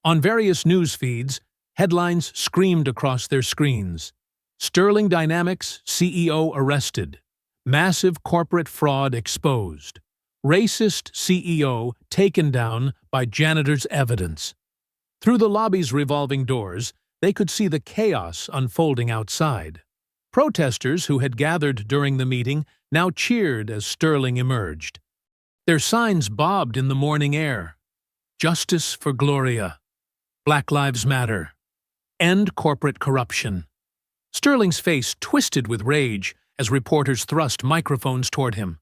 On various news feeds, headlines screamed across their screens. Sterling Dynamics CEO arrested. Massive corporate fraud exposed. Racist CEO taken down by janitor's evidence. Through the lobby's revolving doors, they could see the chaos unfolding outside. Protesters who had gathered during the meeting now cheered as Sterling emerged. Their signs bobbed in the morning air. Justice for Gloria. Black Lives Matter. End corporate corruption. Sterling's face twisted with rage as reporters thrust microphones toward him.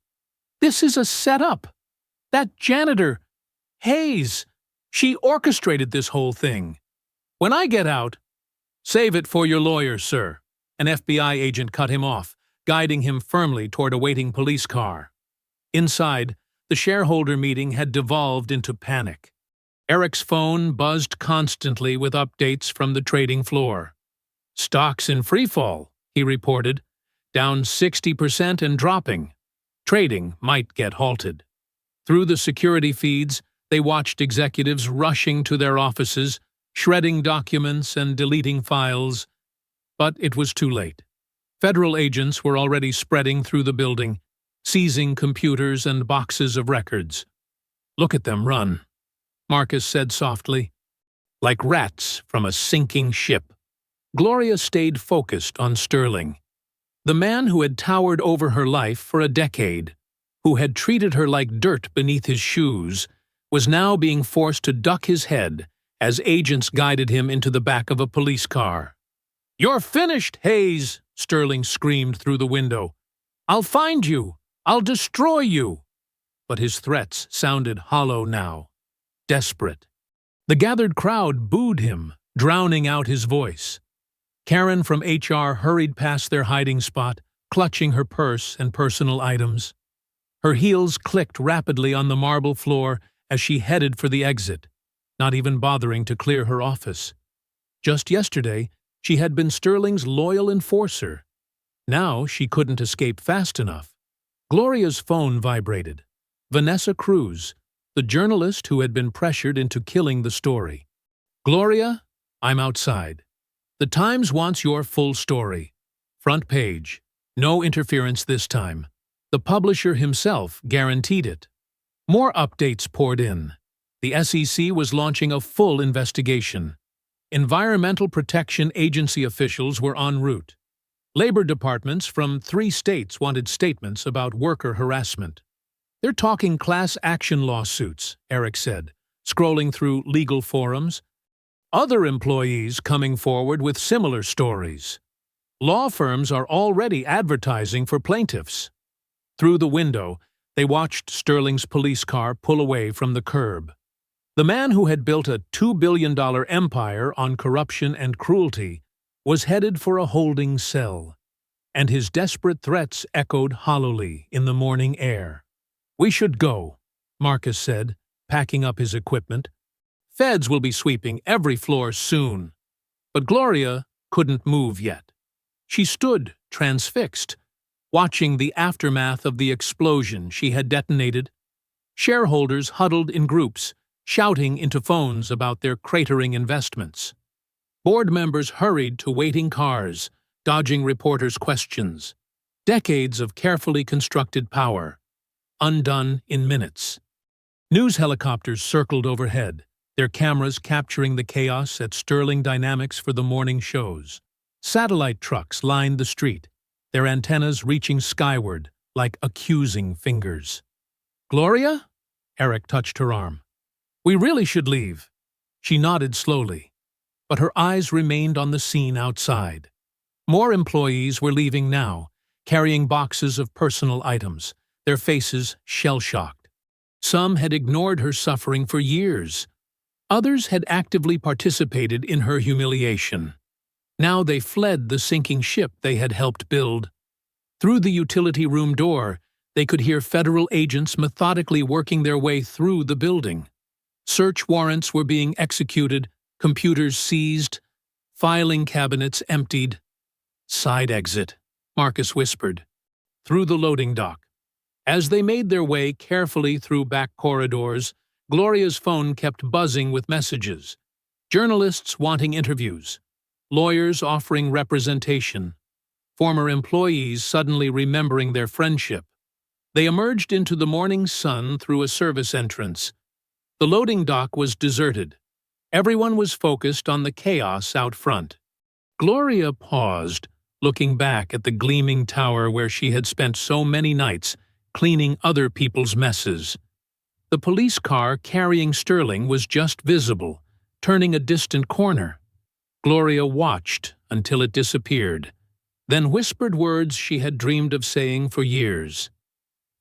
"This is a setup. That janitor, Hayes, she orchestrated this whole thing. When I get out—" "Save it for your lawyer, sir." An FBI agent cut him off, guiding him firmly toward a waiting police car. Inside, the shareholder meeting had devolved into panic. Eric's phone buzzed constantly with updates from the trading floor. "Stocks in freefall," he reported, "down 60% and dropping. Trading might get halted." Through the security feeds, they watched executives rushing to their offices, shredding documents and deleting files. But it was too late. Federal agents were already spreading through the building, seizing computers and boxes of records. "Look at them run," Marcus said softly. "Like rats from a sinking ship." Gloria stayed focused on Sterling. The man who had towered over her life for a decade, who had treated her like dirt beneath his shoes, was now being forced to duck his head as agents guided him into the back of a police car. "You're finished, Hayes!" Sterling screamed through the window. "I'll find you! I'll destroy you!" But his threats sounded hollow now, desperate. The gathered crowd booed him, drowning out his voice. Karen from HR hurried past their hiding spot, clutching her purse and personal items. Her heels clicked rapidly on the marble floor as she headed for the exit, not even bothering to clear her office. Just yesterday, she had been Sterling's loyal enforcer. Now she couldn't escape fast enough. Gloria's phone vibrated. Vanessa Cruz, the journalist who had been pressured into killing the story. "Gloria, I'm outside. The Times wants your full story. Front page. No interference this time. The publisher himself guaranteed it." More updates poured in. The SEC was launching a full investigation. Environmental Protection Agency officials were en route. Labor departments from 3 states wanted statements about worker harassment. "They're talking class action lawsuits," Eric said, scrolling through legal forums. Other employees coming forward with similar stories. Law firms are already advertising for plaintiffs. Through the window, they watched Sterling's police car pull away from the curb. The man who had built a $2 billion empire on corruption and cruelty was headed for a holding cell, and his desperate threats echoed hollowly in the morning air. "We should go," Marcus said, packing up his equipment. "Feds will be sweeping every floor soon." But Gloria couldn't move yet. She stood, transfixed, watching the aftermath of the explosion she had detonated. Shareholders huddled in groups, shouting into phones about their cratering investments. Board members hurried to waiting cars, dodging reporters' questions. Decades of carefully constructed power, undone in minutes. News helicopters circled overhead, their cameras capturing the chaos at Sterling Dynamics for the morning shows. Satellite trucks lined the street, their antennas reaching skyward like accusing fingers. "Gloria?" Eric touched her arm. "We really should leave." She nodded slowly, but her eyes remained on the scene outside. More employees were leaving now, carrying boxes of personal items, their faces shell-shocked. Some had ignored her suffering for years. Others had actively participated in her humiliation. Now they fled the sinking ship they had helped build. Through the utility room door, they could hear federal agents methodically working their way through the building. Search warrants were being executed, computers seized, filing cabinets emptied. "Side exit," Marcus whispered. Through the loading dock. As they made their way carefully through back corridors, Gloria's phone kept buzzing with messages. Journalists wanting interviews. Lawyers offering representation. Former employees suddenly remembering their friendship. They emerged into the morning sun through a service entrance. The loading dock was deserted. Everyone was focused on the chaos out front. Gloria paused, looking back at the gleaming tower where she had spent so many nights cleaning other people's messes. The police car carrying Sterling was just visible, turning a distant corner. Gloria watched until it disappeared, then whispered words she had dreamed of saying for years.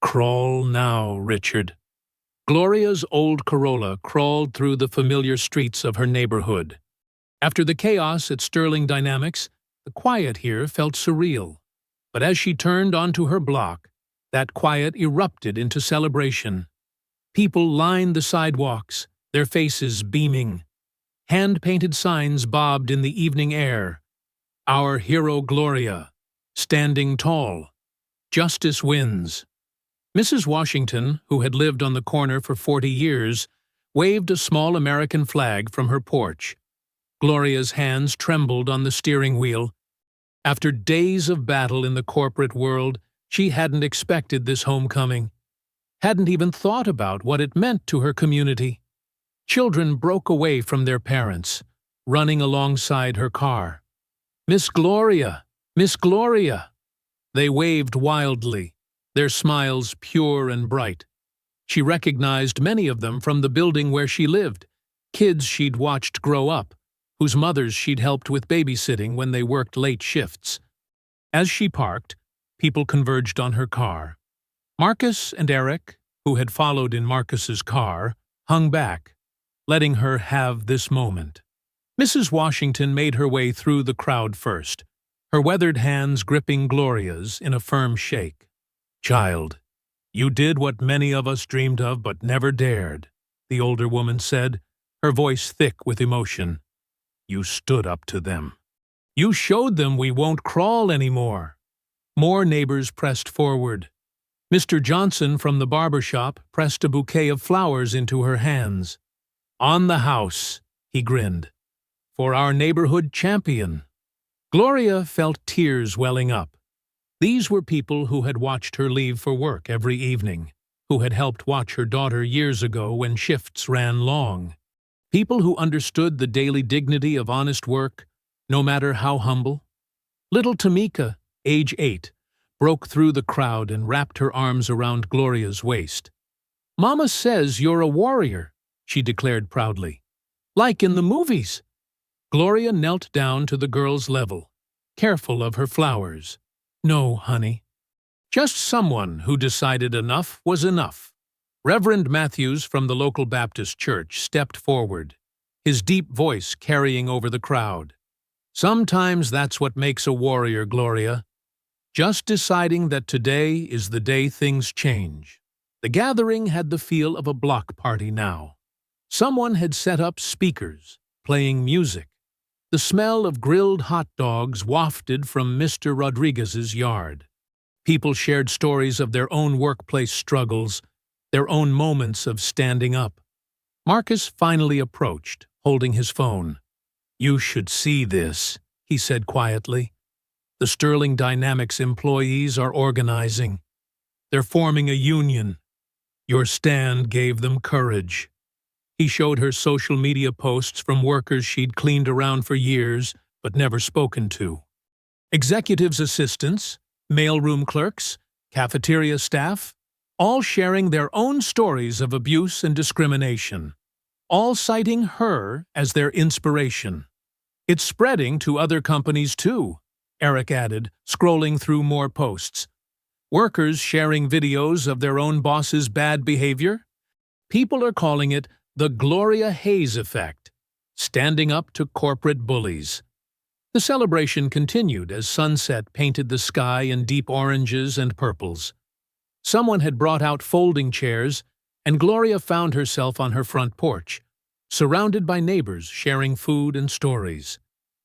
"Crawl now, Richard." Gloria's old Corolla crawled through the familiar streets of her neighborhood. After the chaos at Sterling Dynamics, the quiet here felt surreal. But as she turned onto her block, that quiet erupted into celebration. People lined the sidewalks, their faces beaming. Hand-painted signs bobbed in the evening air. "Our hero Gloria, standing tall. Justice wins." Mrs. Washington, who had lived on the corner for 40 years, waved a small American flag from her porch. Gloria's hands trembled on the steering wheel. After days of battle in the corporate world, she hadn't expected this homecoming. Hadn't even thought about what it meant to her community. Children broke away from their parents, running alongside her car. "Miss Gloria! Miss Gloria!" They waved wildly, their smiles pure and bright. She recognized many of them from the building where she lived, kids she'd watched grow up, whose mothers she'd helped with babysitting when they worked late shifts. As she parked, people converged on her car. Marcus and Eric, who had followed in Marcus's car, hung back, letting her have this moment. Mrs. Washington made her way through the crowd first, her weathered hands gripping Gloria's in a firm shake. "Child, you did what many of us dreamed of but never dared," the older woman said, her voice thick with emotion. "You stood up to them. You showed them we won't crawl anymore." More neighbors pressed forward. Mr. Johnson from the barber shop pressed a bouquet of flowers into her hands. "On the house," he grinned. "For our neighborhood champion." Gloria felt tears welling up. These were people who had watched her leave for work every evening, who had helped watch her daughter years ago when shifts ran long. People who understood the daily dignity of honest work, no matter how humble. Little Tamika, age 8, broke through the crowd and wrapped her arms around Gloria's waist. "Mama says you're a warrior," she declared proudly. "Like in the movies." Gloria knelt down to the girl's level, careful of her flowers. "No, honey. Just someone who decided enough was enough." Reverend Matthews from the local Baptist church stepped forward, his deep voice carrying over the crowd. "Sometimes that's what makes a warrior, Gloria. Just deciding that today is the day things change." The gathering had the feel of a block party now. Someone had set up speakers, playing music. The smell of grilled hot dogs wafted from Mr. Rodriguez's yard. People shared stories of their own workplace struggles, their own moments of standing up. Marcus finally approached, holding his phone. "You should see this," he said quietly. "The Sterling Dynamics employees are organizing. They're forming a union. Your stand gave them courage." He showed her social media posts from workers she'd cleaned around for years but never spoken to. Executives' assistants, mailroom clerks, cafeteria staff, all sharing their own stories of abuse and discrimination, all citing her as their inspiration. "It's spreading to other companies too," Eric added, scrolling through more posts. Workers sharing videos of their own boss's bad behavior, People are calling it the Gloria Hayes effect, standing up to corporate bullies. The celebration continued as sunset painted the sky in deep oranges and purples. Someone had brought out folding chairs, and Gloria found herself on her front porch, surrounded by neighbors sharing food and stories.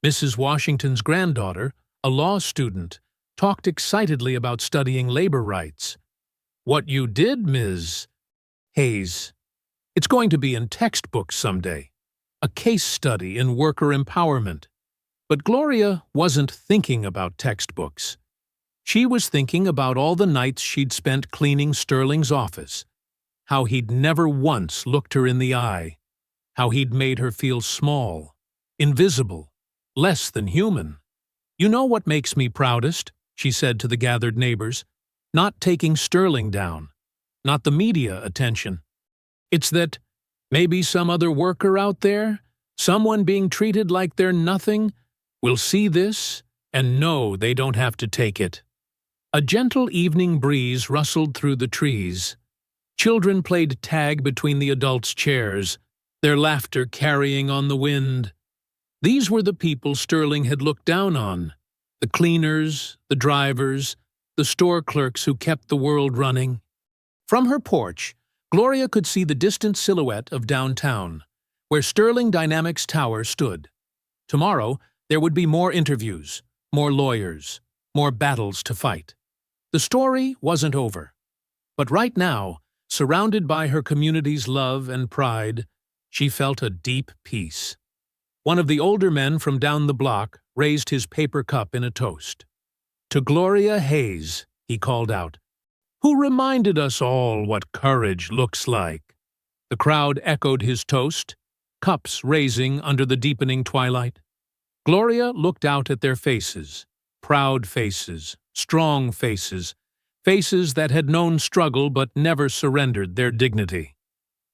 Mrs. Washington's granddaughter, a law student, talked excitedly about studying labor rights. "What you did, Ms. Hayes. It's going to be in textbooks someday. A case study in worker empowerment." But Gloria wasn't thinking about textbooks. She was thinking about all the nights she'd spent cleaning Sterling's office, how he'd never once looked her in the eye, how he'd made her feel small, invisible, less than human. "You know what makes me proudest?" she said to the gathered neighbors. "Not taking Sterling down, not the media attention. It's that maybe some other worker out there, someone being treated like they're nothing, will see this and know they don't have to take it." A gentle evening breeze rustled through the trees. Children played tag between the adults' chairs, their laughter carrying on the wind. These were the people Sterling had looked down on, the cleaners, the drivers, the store clerks who kept the world running. From her porch, Gloria could see the distant silhouette of downtown, where Sterling Dynamics Tower stood. Tomorrow, there would be more interviews, more lawyers, more battles to fight. The story wasn't over. But right now, surrounded by her community's love and pride, she felt a deep peace. One of the older men from down the block raised his paper cup in a toast. "To Gloria Hayes," he called out, "who reminded us all what courage looks like." The crowd echoed his toast, cups raising under the deepening twilight. Gloria looked out at their faces, proud faces, strong faces, faces that had known struggle but never surrendered their dignity.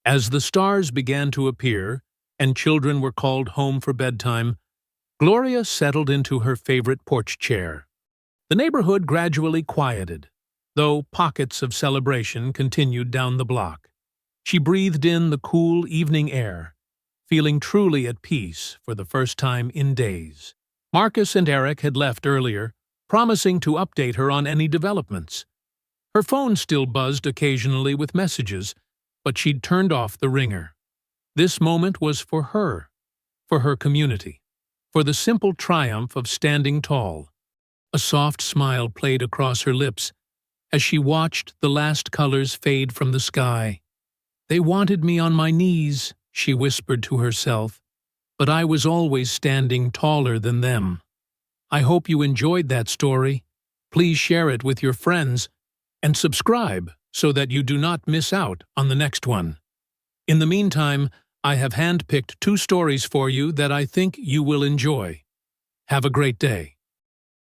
As the stars began to appear, and children were called home for bedtime, Gloria settled into her favorite porch chair. The neighborhood gradually quieted, though pockets of celebration continued down the block. She breathed in the cool evening air, feeling truly at peace for the first time in days. Marcus and Eric had left earlier, promising to update her on any developments. Her phone still buzzed occasionally with messages, but she'd turned off the ringer. This moment was for her community, for the simple triumph of standing tall. A soft smile played across her lips as she watched the last colors fade from the sky. "They wanted me on my knees," she whispered to herself, "but I was always standing taller than them." I hope you enjoyed that story. Please share it with your friends and subscribe so that you do not miss out on the next one. In the meantime, I have handpicked 2 stories for you that I think you will enjoy. Have a great day.